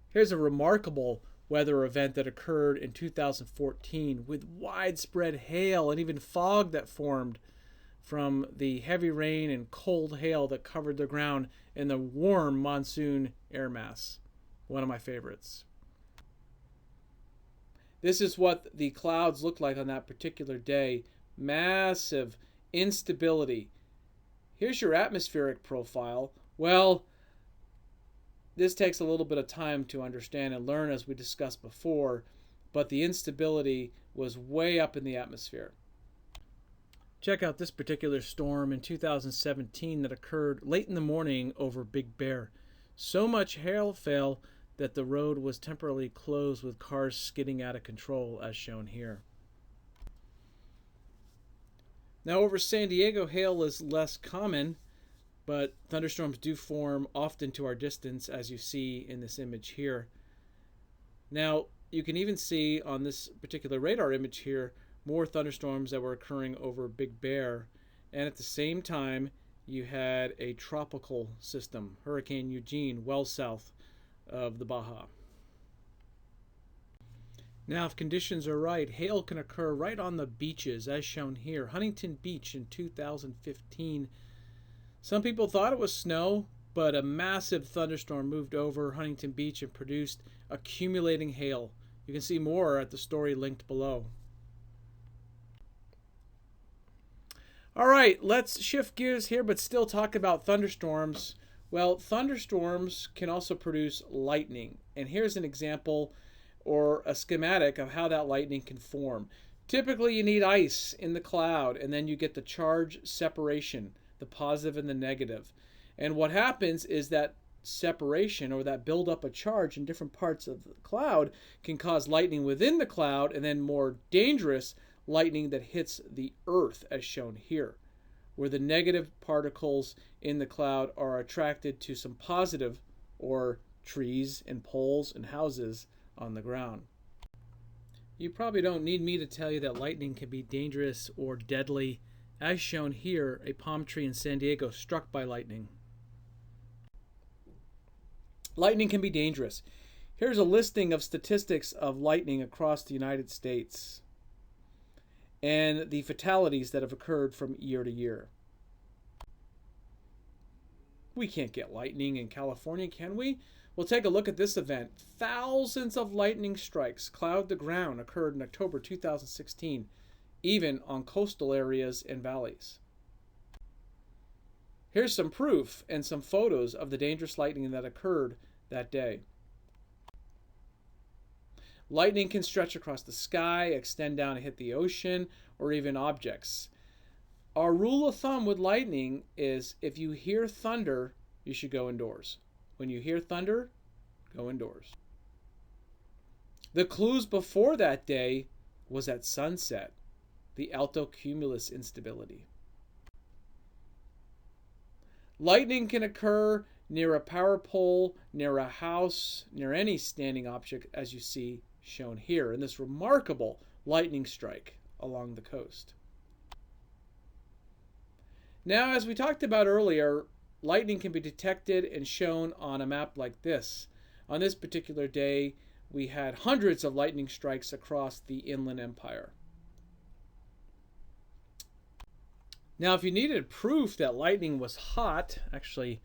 A: Here's a remarkable weather event that occurred in 2014 with widespread hail and even fog that formed from the heavy rain and cold hail that covered the ground in the warm monsoon air mass. One of my favorites. This is what the clouds looked like on that particular day. Massive instability. Here's your atmospheric profile. Well, this takes a little bit of time to understand and learn, as we discussed before, but the instability was way up in the atmosphere. Check out this particular storm in 2017 that occurred late in the morning over Big Bear. So much hail fell that the road was temporarily closed with cars skidding out of control, as shown here. Now over San Diego, hail is less common, but thunderstorms do form often to our distance, as you see in this image here. Now, you can even see on this particular radar image here more thunderstorms that were occurring over Big Bear, and at the same time you had a tropical system, Hurricane Eugene, well south of the Baja. Now, if conditions are right, hail can occur right on the beaches, as shown here. Huntington Beach in 2015. Some people thought it was snow, but a massive thunderstorm moved over Huntington Beach and produced accumulating hail. You can see more at the story linked below. All right, let's shift gears here, but still talk about thunderstorms. Well, thunderstorms can also produce lightning. And here's an example or a schematic of how that lightning can form. Typically, you need ice in the cloud, and then you get the charge separation, the positive and the negative. And what happens is that separation, or that buildup of charge in different parts of the cloud, can cause lightning within the cloud, and then more dangerous lightning that hits the earth, as shown here, where the negative particles in the cloud are attracted to some positive, or trees and poles and houses on the ground. You probably don't need me to tell you that lightning can be dangerous or deadly, as shown here, a palm tree in San Diego struck by lightning. Lightning can be dangerous. Here's a listing of statistics of lightning across the United States and the fatalities that have occurred from year to year. We can't get lightning in California, can we? Well, take a look at this event. Thousands of lightning strikes cloud the ground occurred in October 2016, even on coastal areas and valleys. Here's some proof and some photos of the dangerous lightning that occurred that day. Lightning can stretch across the sky, extend down and hit the ocean, or even objects. Our rule of thumb with lightning is if you hear thunder, you should go indoors. When you hear thunder, go indoors. The clues before that day was at sunset, the altocumulus instability. Lightning can occur near a power pole, near a house, near any standing object, as you see shown here in this remarkable lightning strike along the coast. Now, as we talked about earlier, lightning can be detected and shown on a map like this. On this particular day, we had hundreds of lightning strikes across the Inland Empire. Now, if you needed proof that lightning was hot, actually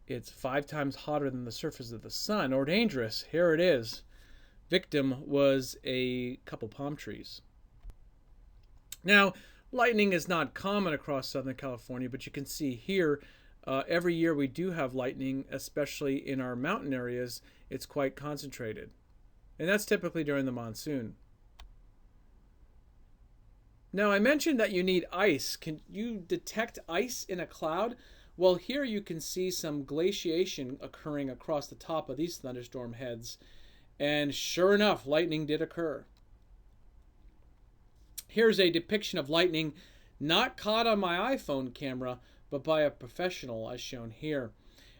A: it's 5 times hotter than the surface of the sun, or dangerous, here it is. victim was a couple palm trees. Now, lightning is not common across Southern California, but you can see here, every year we do have lightning, especially in our mountain areas. It's quite concentrated. And that's typically during the monsoon. Now, I mentioned that you need ice. Can you detect ice in a cloud? Well, here you can see some glaciation occurring across the top of these thunderstorm heads. And sure enough, lightning did occur. Here's a depiction of lightning not caught on my iPhone camera, but by a professional, as shown here.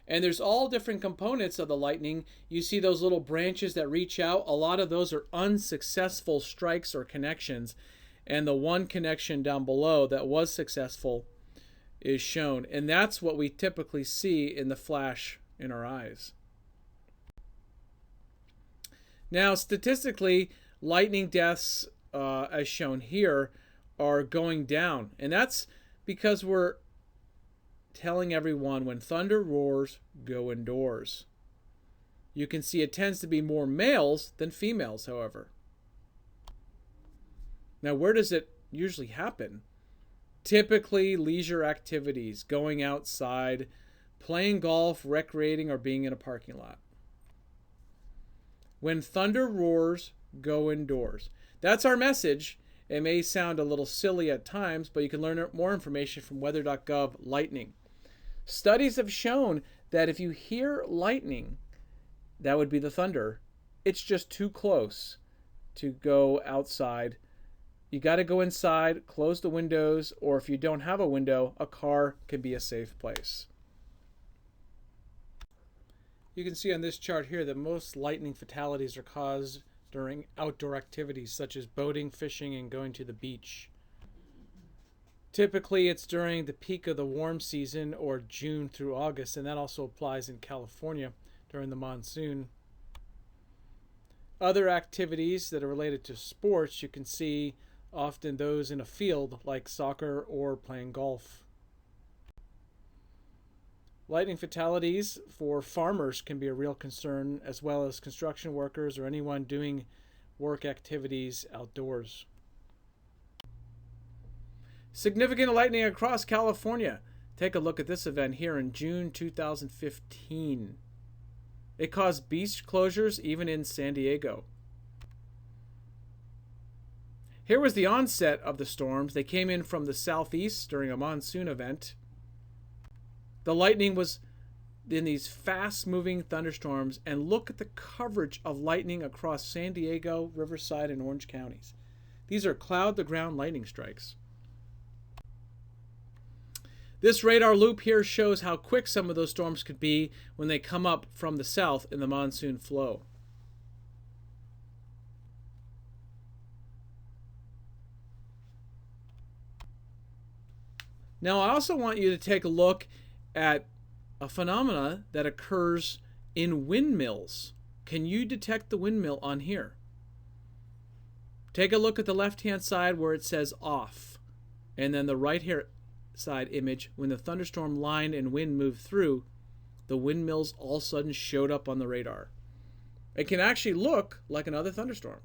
A: And there's all different components of the lightning. You see those little branches that reach out. A lot of those are unsuccessful strikes or connections. And the one connection down below that was successful is shown. And that's what we typically see in the flash in our eyes. Now, statistically, lightning deaths, as shown here, are going down. And that's because we're telling everyone when thunder roars, go indoors. You can see it tends to be more males than females, however. Now, where does it usually happen? Typically, leisure activities, going outside, playing golf, recreating, or being in a parking lot. When thunder roars, go indoors. That's our message. It may sound a little silly at times, but you can learn more information from weather.gov lightning. Studies have shown that if you hear lightning, that would be the thunder. It's just too close to go outside. You got to go inside, close the windows, or if you don't have a window, a car can be a safe place. You can see on this chart here that most lightning fatalities are caused during outdoor activities such as boating, fishing, and going to the beach. Typically, it's during the peak of the warm season, or June through August, and that also applies in California during the monsoon. Other activities that are related to sports, you can see often those in a field like soccer or playing golf. Lightning fatalities for farmers can be a real concern, as well as construction workers or anyone doing work activities outdoors. Significant lightning across California. Take a look at this event here in June 2015. It caused beach closures even in San Diego. Here was the onset of the storms. They came in from the southeast during a monsoon event. The lightning was in these fast-moving thunderstorms, and look at the coverage of lightning across San Diego, Riverside, and Orange counties. These are cloud-to-ground lightning strikes. This radar loop here shows how quick some of those storms could be when they come up from the south in the monsoon flow. Now, I also want you to take a look at a phenomena that occurs in windmills. Can you detect the windmill on here? Take a look at the left-hand side where it says off, and then the right-hand side image, when the thunderstorm line and wind moved through, the windmills all of a sudden showed up on the radar. It can actually look like another thunderstorm.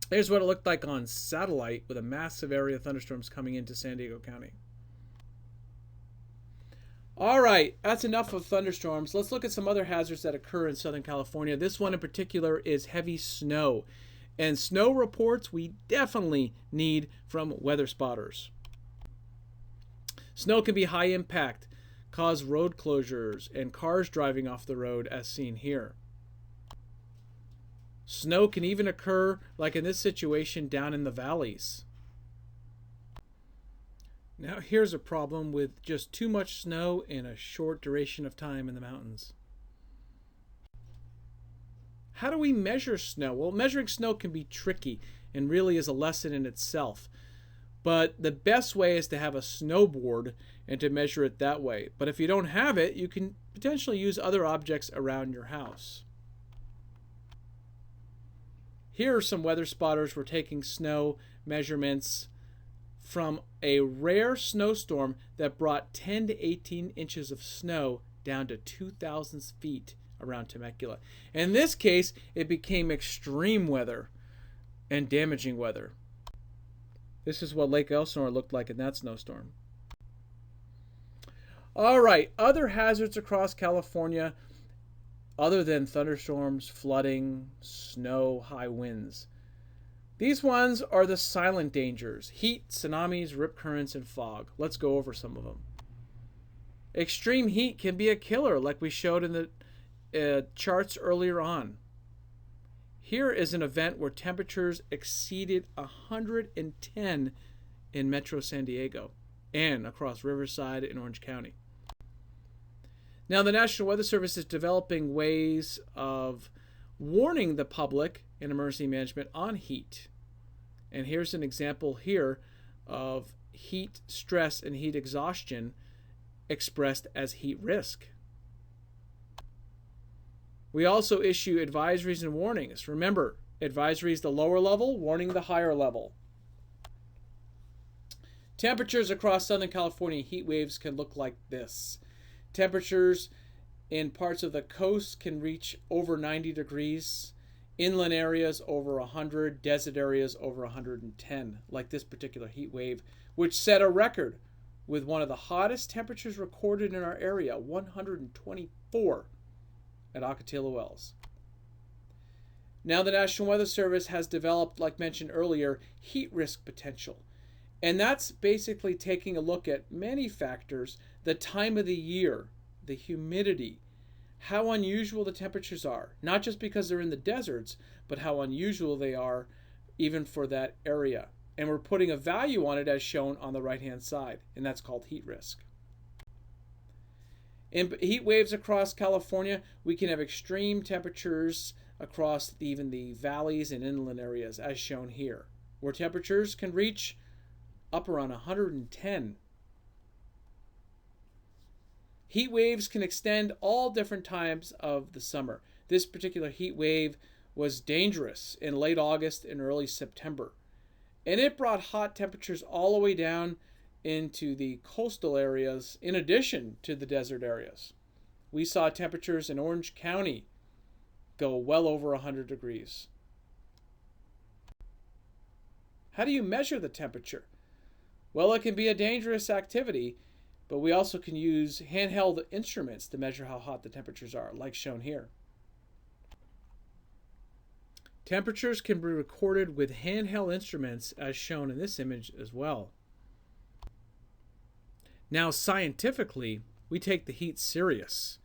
A: Here's what it looked like on satellite with a massive area of thunderstorms coming into San Diego County. All right, that's enough of thunderstorms. Let's look at some other hazards that occur in Southern California. This one in particular is heavy snow. And snow reports we definitely need from weather spotters. Snow can be high impact, cause road closures, and cars driving off the road as seen here. Snow can even occur, like in this situation, down in the valleys. Now here's a problem with just too much snow in a short duration of time in the mountains. How do we measure snow? Well, measuring snow can be tricky and really is a lesson in itself. But the best way is to have a snowboard and to measure it that way. But if you don't have it, you can potentially use other objects around your house. Here are some weather spotters. We're taking snow measurements from a rare snowstorm that brought 10 to 18 inches of snow down to 2,000 feet around Temecula. In this case, it became extreme weather and damaging weather. This is what Lake Elsinore looked like in that snowstorm. All right, other hazards across California other than thunderstorms, flooding, snow, high winds. These ones are the silent dangers: heat, tsunamis, rip currents, and fog. Let's go over some of them. Extreme heat can be a killer, like we showed in the charts earlier on. Here is an event where temperatures exceeded 110 in Metro San Diego and across Riverside and Orange County. Now, the National Weather Service is developing ways of warning the public in emergency management on heat. And here's an example here of heat stress and heat exhaustion expressed as heat risk. We also issue advisories and warnings. Remember, advisory is the lower level, warning the higher level. Temperatures across Southern California heat waves can look like this. Temperatures in parts of the coast can reach over 90 degrees. Inland areas over 100, desert areas over 110, like this particular heat wave, which set a record with one of the hottest temperatures recorded in our area, 124 at Ocotillo Wells. Now, the National Weather Service has developed, like mentioned earlier, heat risk potential. And that's basically taking a look at many factors: the time of the year, the humidity, how unusual the temperatures are, not just because they're in the deserts, but how unusual they are even for that area. And we're putting a value on it as shown on the right-hand side, and that's called heat risk. In heat waves across California, we can have extreme temperatures across even the valleys and inland areas, as shown here, where temperatures can reach up around 110. Heat waves can extend all different times of the summer. This particular heat wave was dangerous in late August and early September. And it brought hot temperatures all the way down into the coastal areas in addition to the desert areas. We saw temperatures in Orange County go well over 100 degrees. How do you measure the temperature? Well, it can be a dangerous activity, but we also can use handheld instruments to measure how hot the temperatures are, like shown here. Temperatures can be recorded with handheld instruments, as shown in this image as well. Now, scientifically, we take the heat serious.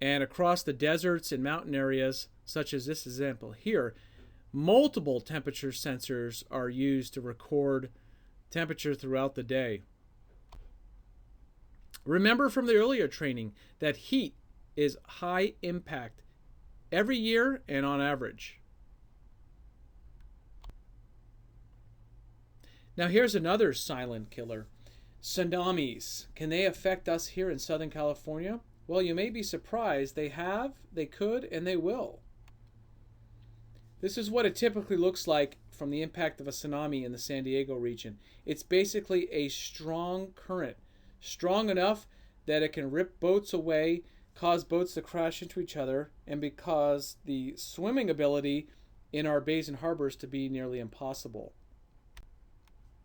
A: And across the deserts and mountain areas, such as this example here, multiple temperature sensors are used to record temperature throughout the day. Remember from the earlier training that heat is high impact every year and on average. Now, here's another silent killer: tsunamis. Can they affect us here in Southern California? Well, you may be surprised. They have, they could, and they will. This is what it typically looks like from the impact of a tsunami in the San Diego region. It's basically a strong current, strong enough that it can rip boats away, cause boats to crash into each other, and because the swimming ability in our bays and harbors to be nearly impossible.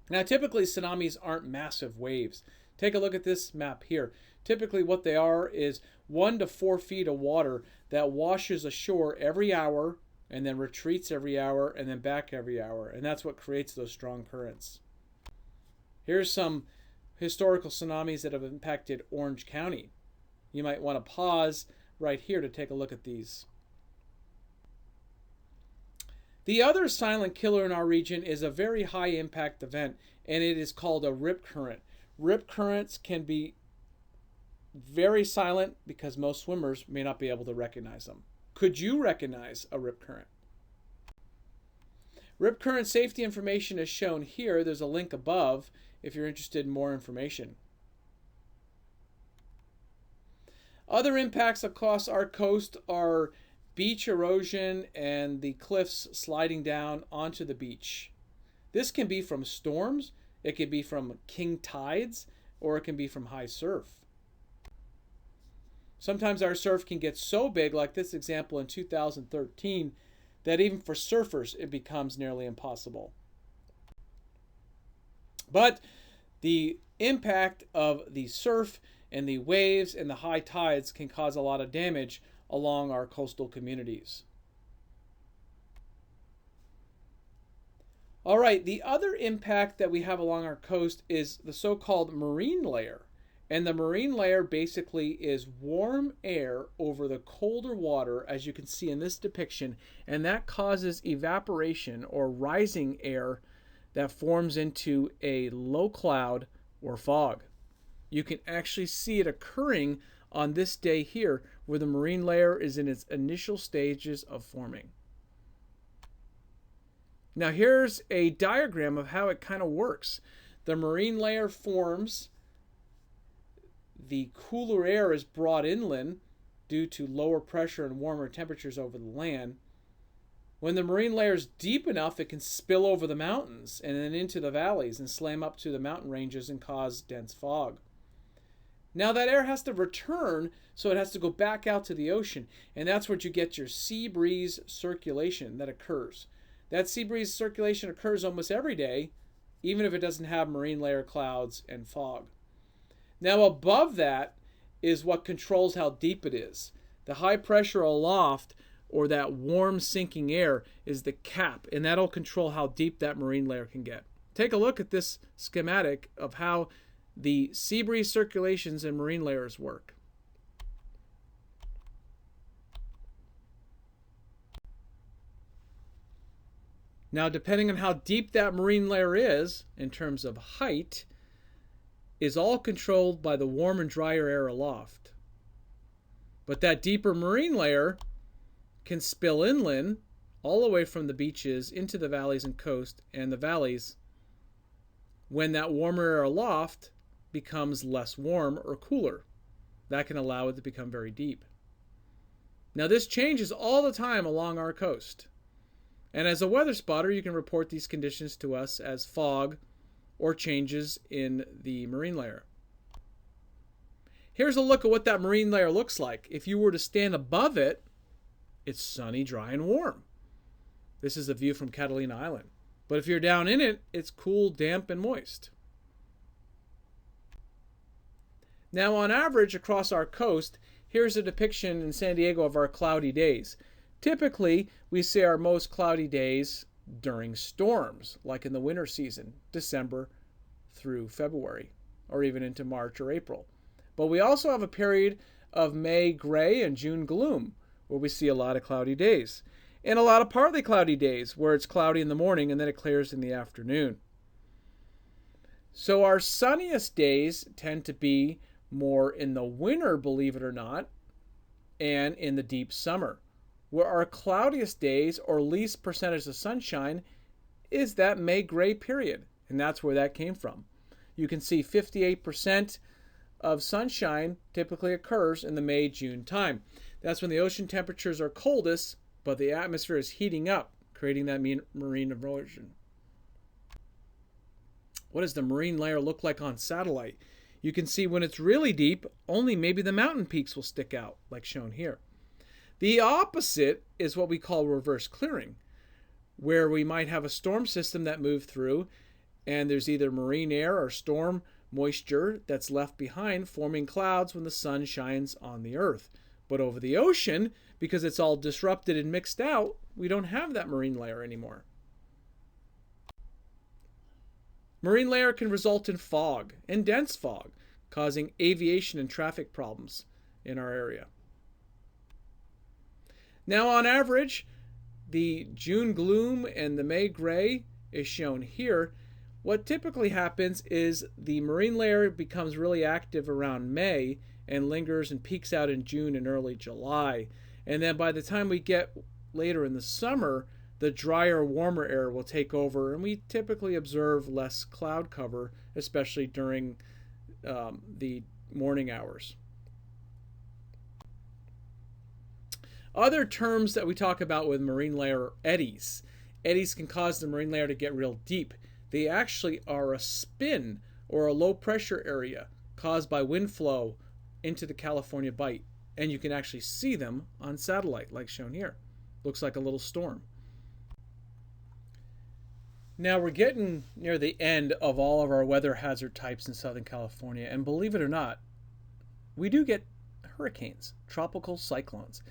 A: Now, typically tsunamis aren't massive waves. Take a look at this map here. Typically what they are is 1 to 4 feet of water that washes ashore every hour and then retreats every hour and then back every hour. And that's what creates those strong currents. Here's some historical tsunamis that have impacted Orange County. You might want to pause right here to take a look at these. The other silent killer in our region is a very high impact event, and it is called a rip current. Rip currents can be very silent because most swimmers may not be able to recognize them. Could you recognize a rip current? Rip current safety information is shown here. There's a link above if you're interested in more information. Other impacts across our coast are beach erosion and the cliffs sliding down onto the beach. This can be from storms, it can be from king tides, or it can be from high surf. Sometimes our surf can get so big, like this example in 2013, that even for surfers it becomes nearly impossible. But the impact of the surf and the waves and the high tides can cause a lot of damage along our coastal communities. All right, the other impact that we have along our coast is the so-called marine layer. And the marine layer basically is warm air over the colder water, as you can see in this depiction, and that causes evaporation or rising air that forms into a low cloud or fog. You can actually see it occurring on this day here, where the marine layer is in its initial stages of forming. Now here's a diagram of how it kind of works. The marine layer forms, the cooler air is brought inland due to lower pressure and warmer temperatures over the land. When the marine layer is deep enough, it can spill over the mountains and then into the valleys and slam up to the mountain ranges and cause dense fog. Now that air has to return, so it has to go back out to the ocean, and that's where you get your sea breeze circulation that occurs. That sea breeze circulation occurs almost every day, even if it doesn't have marine layer clouds and fog. Now above that is what controls how deep it is. The high pressure aloft, or that warm sinking air, is the cap, and that'll control how deep that marine layer can get. Take a look at this schematic of how the sea breeze circulations and marine layers work. Now, depending on how deep that marine layer is, in terms of height, is all controlled by the warm and drier air aloft. But that deeper marine layer can spill inland all the way from the beaches into the valleys and coast and the valleys when that warmer air aloft becomes less warm or cooler. That can allow it to become very deep. Now this changes all the time along our coast. And as a weather spotter, you can report these conditions to us as fog or changes in the marine layer. Here's a look at what that marine layer looks like. If you were to stand above it, it's sunny, dry, and warm. This is a view from Catalina Island. But if you're down in it, it's cool, damp, and moist. Now, on average, across our coast, here's a depiction in San Diego of our cloudy days. Typically, we see our most cloudy days during storms, like in the winter season, December through February, or even into March or April. But we also have a period of May gray and June gloom, where we see a lot of cloudy days, and a lot of partly cloudy days, where it's cloudy in the morning and then it clears in the afternoon. So our sunniest days tend to be more in the winter, believe it or not, and in the deep summer, where our cloudiest days or least percentage of sunshine is that May gray period, and that's where that came from. You can see 58% of sunshine typically occurs in the May-June time. That's when the ocean temperatures are coldest, but the atmosphere is heating up, creating that marine erosion. What does the marine layer look like on satellite? You can see when it's really deep, only maybe the mountain peaks will stick out, like shown here. The opposite is what we call reverse clearing, where we might have a storm system that moved through, and there's either marine air or storm moisture that's left behind, forming clouds when the sun shines on the earth. But over the ocean, because it's all disrupted and mixed out, we don't have that marine layer anymore. Marine layer can result in fog and dense fog, causing aviation and traffic problems in our area. Now, on average, the June gloom and the May gray is shown here. What typically happens is the marine layer becomes really active around May and lingers and peaks out in June and early July. And then by the time we get later in the summer, the drier, warmer air will take over, and we typically observe less cloud cover, especially during the morning hours. Other terms that we talk about with marine layer are eddies. Eddies can cause the marine layer to get real deep. They actually are a spin or a low pressure area caused by wind flow into the California Bight. and you can actually see them on satellite, like shown here. Looks like a little storm. Now we're getting near the end of all of our weather hazard types in Southern California, and believe it or not, we do get hurricanes, tropical cyclones.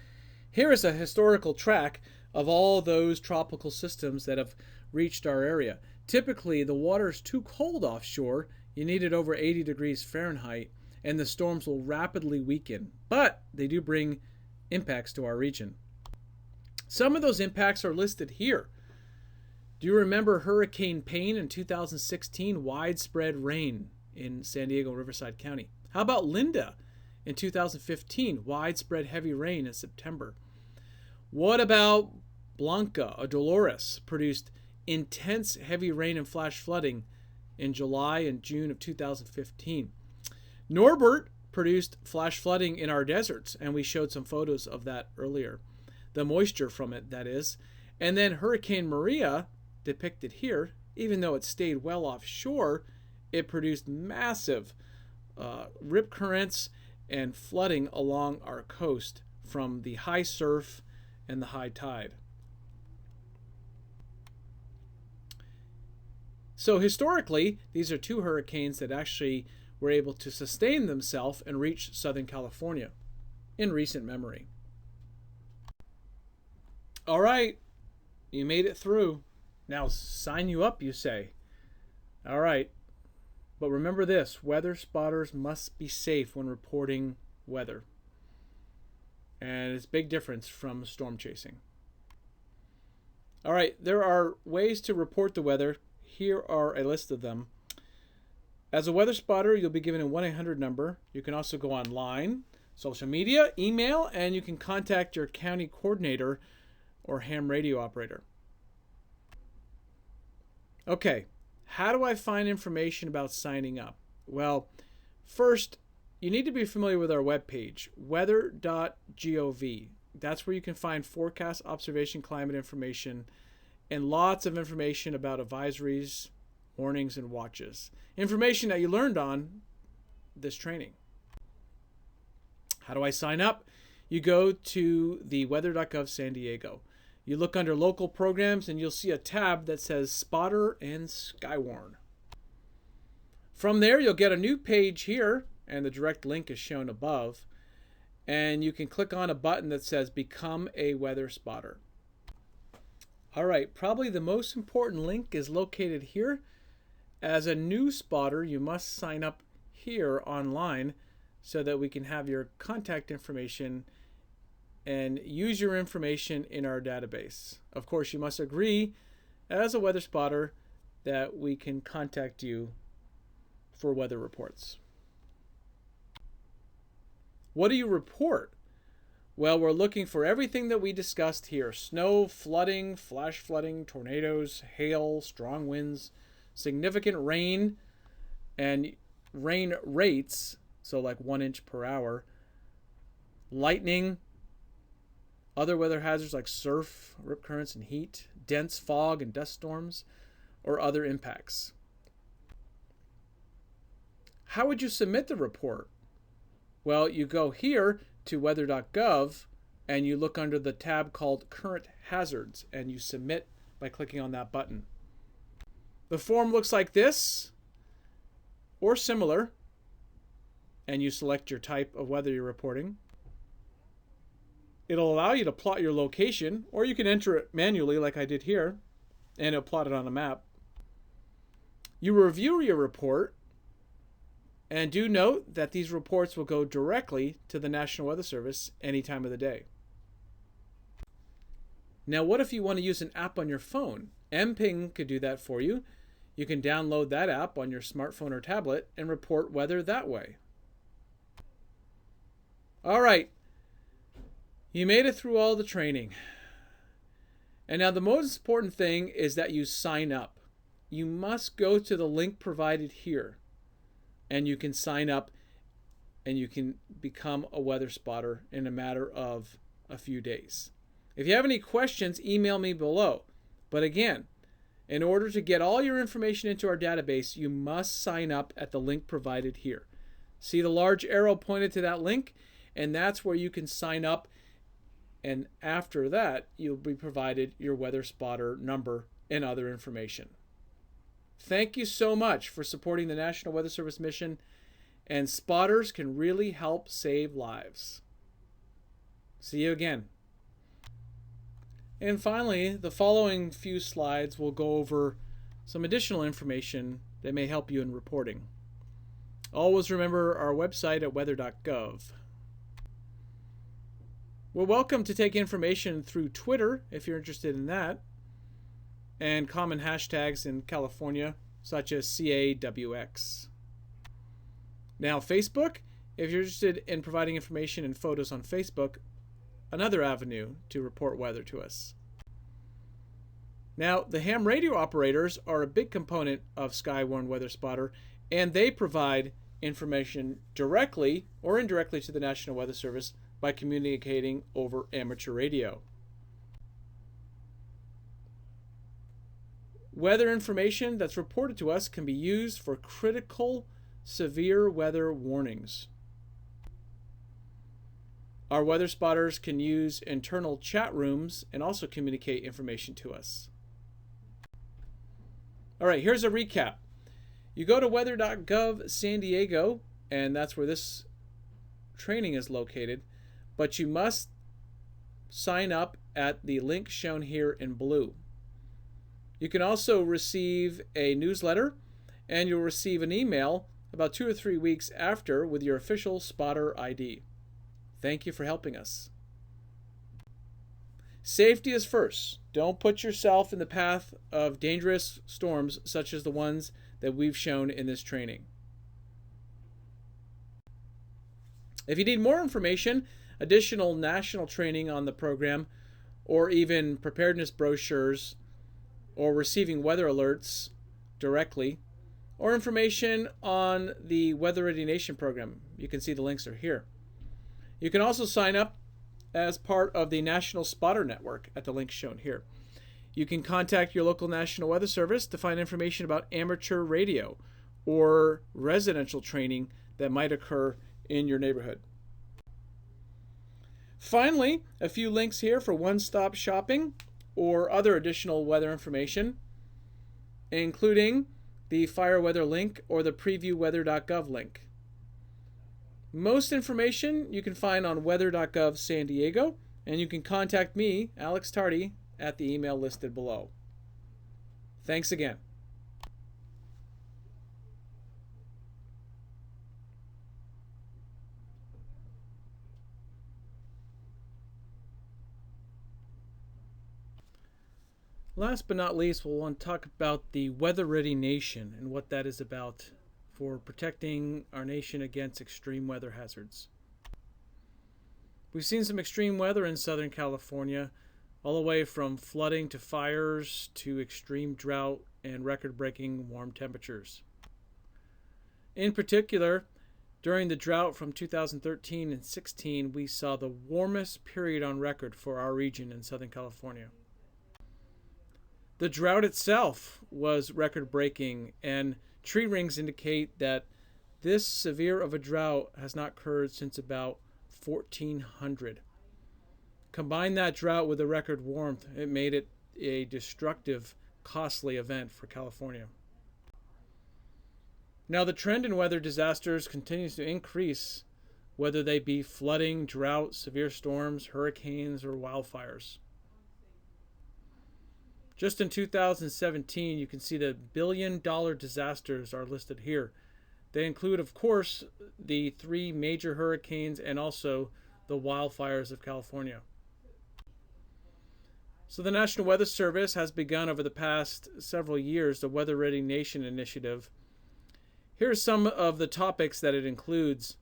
A: Here is a historical track of all those tropical systems that have reached our area. Typically, the water is too cold offshore. You need it over 80 degrees Fahrenheit, and the storms will rapidly weaken. But they do bring impacts to our region. Some of those impacts are listed here. Do you remember Hurricane Payne in 2016? Widespread rain in San Diego, Riverside County. How about Linda in 2015? Widespread heavy rain in September. What about Blanca or Dolores? Produced intense heavy rain and flash flooding in July and June of 2015. Norbert produced flash flooding in our deserts, and we showed some photos of that earlier. The moisture from it, that is. And then Hurricane Maria, depicted here, even though it stayed well offshore, it produced massive rip currents and flooding along our coast from the high surf and the high tide. So historically, these are two hurricanes that actually were able to sustain themselves and reach Southern California in recent memory. All right, you made it through. Now sign you up, you say. All right, but remember this, weather spotters must be safe when reporting weather. And it's a big difference from storm chasing. All right, there are ways to report the weather. Here are a list of them. As a weather spotter, you'll be given a 1-800 number. You can also go online, social media, email, and you can contact your county coordinator or ham radio operator. Okay, how do I find information about signing up? Well, first, you need to be familiar with our webpage, weather.gov. That's where you can find forecast, observation, climate information, and lots of information about advisories, warnings, and watches. Information that you learned on this training. How do I sign up? You go to the weather.gov San Diego. You look under local programs and you'll see a tab that says Spotter and Skywarn. From there, you'll get a new page here, and the direct link is shown above. And you can click on a button that says Become a Weather Spotter. All right, probably the most important link is located here. As a new spotter, you must sign up here online so that we can have your contact information and use your information in our database. Of course, you must agree as a weather spotter that we can contact you for weather reports. What do you report? Well, we're looking for everything that we discussed here. Snow, flooding, flash flooding, tornadoes, hail, strong winds, significant rain, and rain rates, so like 1 inch per hour, lightning, other weather hazards like surf, rip currents, and heat, dense fog and dust storms, or other impacts. How would you submit the report? Well, you go here to weather.gov and you look under the tab called Current Hazards and you submit by clicking on that button. The form looks like this or similar, and you select your type of weather you're reporting. It'll allow you to plot your location, or you can enter it manually like I did here, and it'll plot it on a map. You review your report, and do note that these reports will go directly to the National Weather Service any time of the day. Now, what if you want to use an app on your phone? MPing could do that for you. You can download that app on your smartphone or tablet and report weather that way. All right. You made it through all the training. And now the most important thing is that you sign up. You must go to the link provided here. And you can sign up and you can become a weather spotter in a matter of a few days. If you have any questions, email me below. But again, in order to get all your information into our database, you must sign up at the link provided here. See the large arrow pointed to that link? and that's where you can sign up, and after that you'll be provided your weather spotter number and other information. Thank you so much for supporting the National Weather Service mission, and spotters can really help save lives. See you again. And finally, the following few slides will go over some additional information that may help you in reporting. Always remember our website at weather.gov. We're welcome to take information through Twitter if you're interested in that, and common hashtags in California such as CAWX. Now Facebook, if you're interested in providing information and photos on Facebook, another avenue to report weather to us. Now the ham radio operators are a big component of Skywarn Weather Spotter, and they provide information directly or indirectly to the National Weather Service by communicating over amateur radio. Weather information that's reported to us can be used for critical severe weather warnings. Our weather spotters can use internal chat rooms and also communicate information to us. All right, here's a recap. You go to weather.gov San Diego, and that's where this training is located, but you must sign up at the link shown here in blue. You can also receive a newsletter, and you'll receive an email about 2 or 3 weeks after with your official spotter ID. Thank you for helping us. Safety is first. Don't put yourself in the path of dangerous storms such as the ones that we've shown in this training. If you need more information, additional national training on the program, or even preparedness brochures, or receiving weather alerts directly, or information on the Weather Ready Nation program, you can see the links are here. You can also sign up as part of the National Spotter Network at the link shown here. You can contact your local National Weather Service to find information about amateur radio or residential training that might occur in your neighborhood. Finally, a few links here for one-stop shopping or other additional weather information, including the Fire Weather link or the previewweather.gov link. Most information you can find on weather.gov San Diego, and you can contact me, Alex Tardy, at the email listed below. Thanks again. Last but not least, we'll want to talk about the Weather Ready Nation and what that is about for protecting our nation against extreme weather hazards. We've seen some extreme weather in Southern California, all the way from flooding to fires to extreme drought and record-breaking warm temperatures. In particular, during the drought from 2013 and 16, we saw the warmest period on record for our region in Southern California. The drought itself was record-breaking, and tree rings indicate that this severe of a drought has not occurred since about 1400. Combine that drought with the record warmth, it made it a destructive, costly event for California. Now the trend in weather disasters continues to increase, whether they be flooding, drought, severe storms, hurricanes, or wildfires. Just in 2017, you can see the billion-dollar disasters are listed here. They include, of course, the 3 major hurricanes and also the wildfires of California. So the National Weather Service has begun over the past several years the Weather Ready Nation initiative. Here are some of the topics that it includes.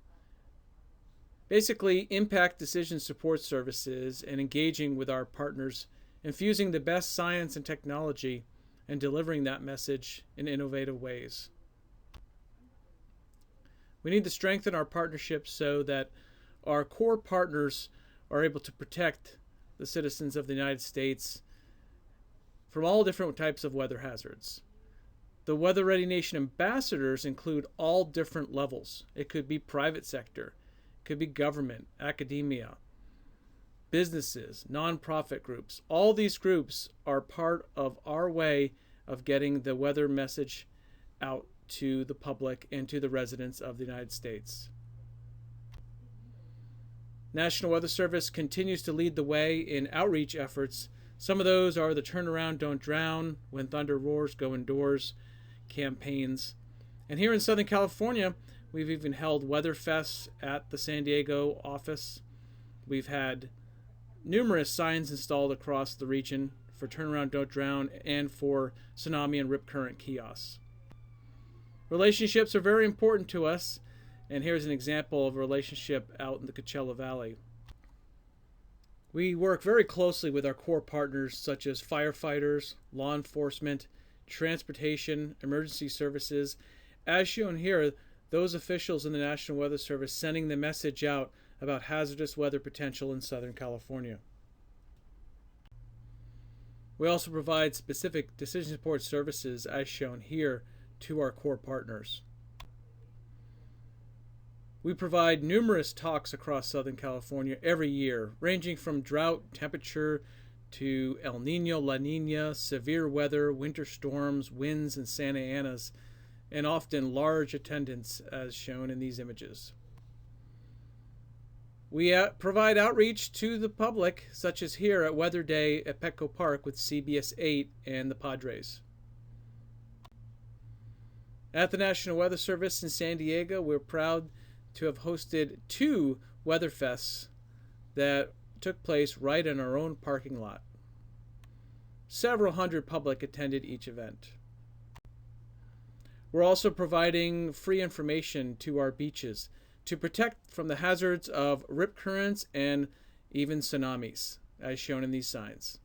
A: Basically, impact decision support services and engaging with our partners, infusing the best science and technology, and delivering that message in innovative ways. We need to strengthen our partnerships so that our core partners are able to protect the citizens of the United States from all different types of weather hazards. The Weather Ready Nation ambassadors include all different levels. It could be private sector, it could be government, academia, businesses, nonprofit groups. All these groups are part of our way of getting the weather message out to the public and to the residents of the United States. National Weather Service continues to lead the way in outreach efforts. Some of those are the Turn Around, Don't Drown, When Thunder Roars, Go Indoors campaigns. And here in Southern California, we've even held weather fests at the San Diego office. We've had numerous signs installed across the region for Turn Around, Don't Drown and for tsunami and rip current kiosks. Relationships are very important to us, and here's an example of a relationship out in the Coachella Valley. We work very closely with our core partners such as firefighters, law enforcement, transportation, emergency services. As shown here, those officials in the National Weather Service sending the message out about hazardous weather potential in Southern California. We also provide specific decision support services as shown here to our core partners. We provide numerous talks across Southern California every year, ranging from drought, temperature, to El Nino, La Nina, severe weather, winter storms, winds, and Santa Anas, and often large attendance as shown in these images. We provide outreach to the public, such as here at Weather Day at Petco Park with CBS 8 and the Padres. At the National Weather Service in San Diego, we're proud to have hosted 2 weather fests that took place right in our own parking lot. Several hundred public attended each event. We're also providing free information to our beaches to protect from the hazards of rip currents and even tsunamis, as shown in these signs.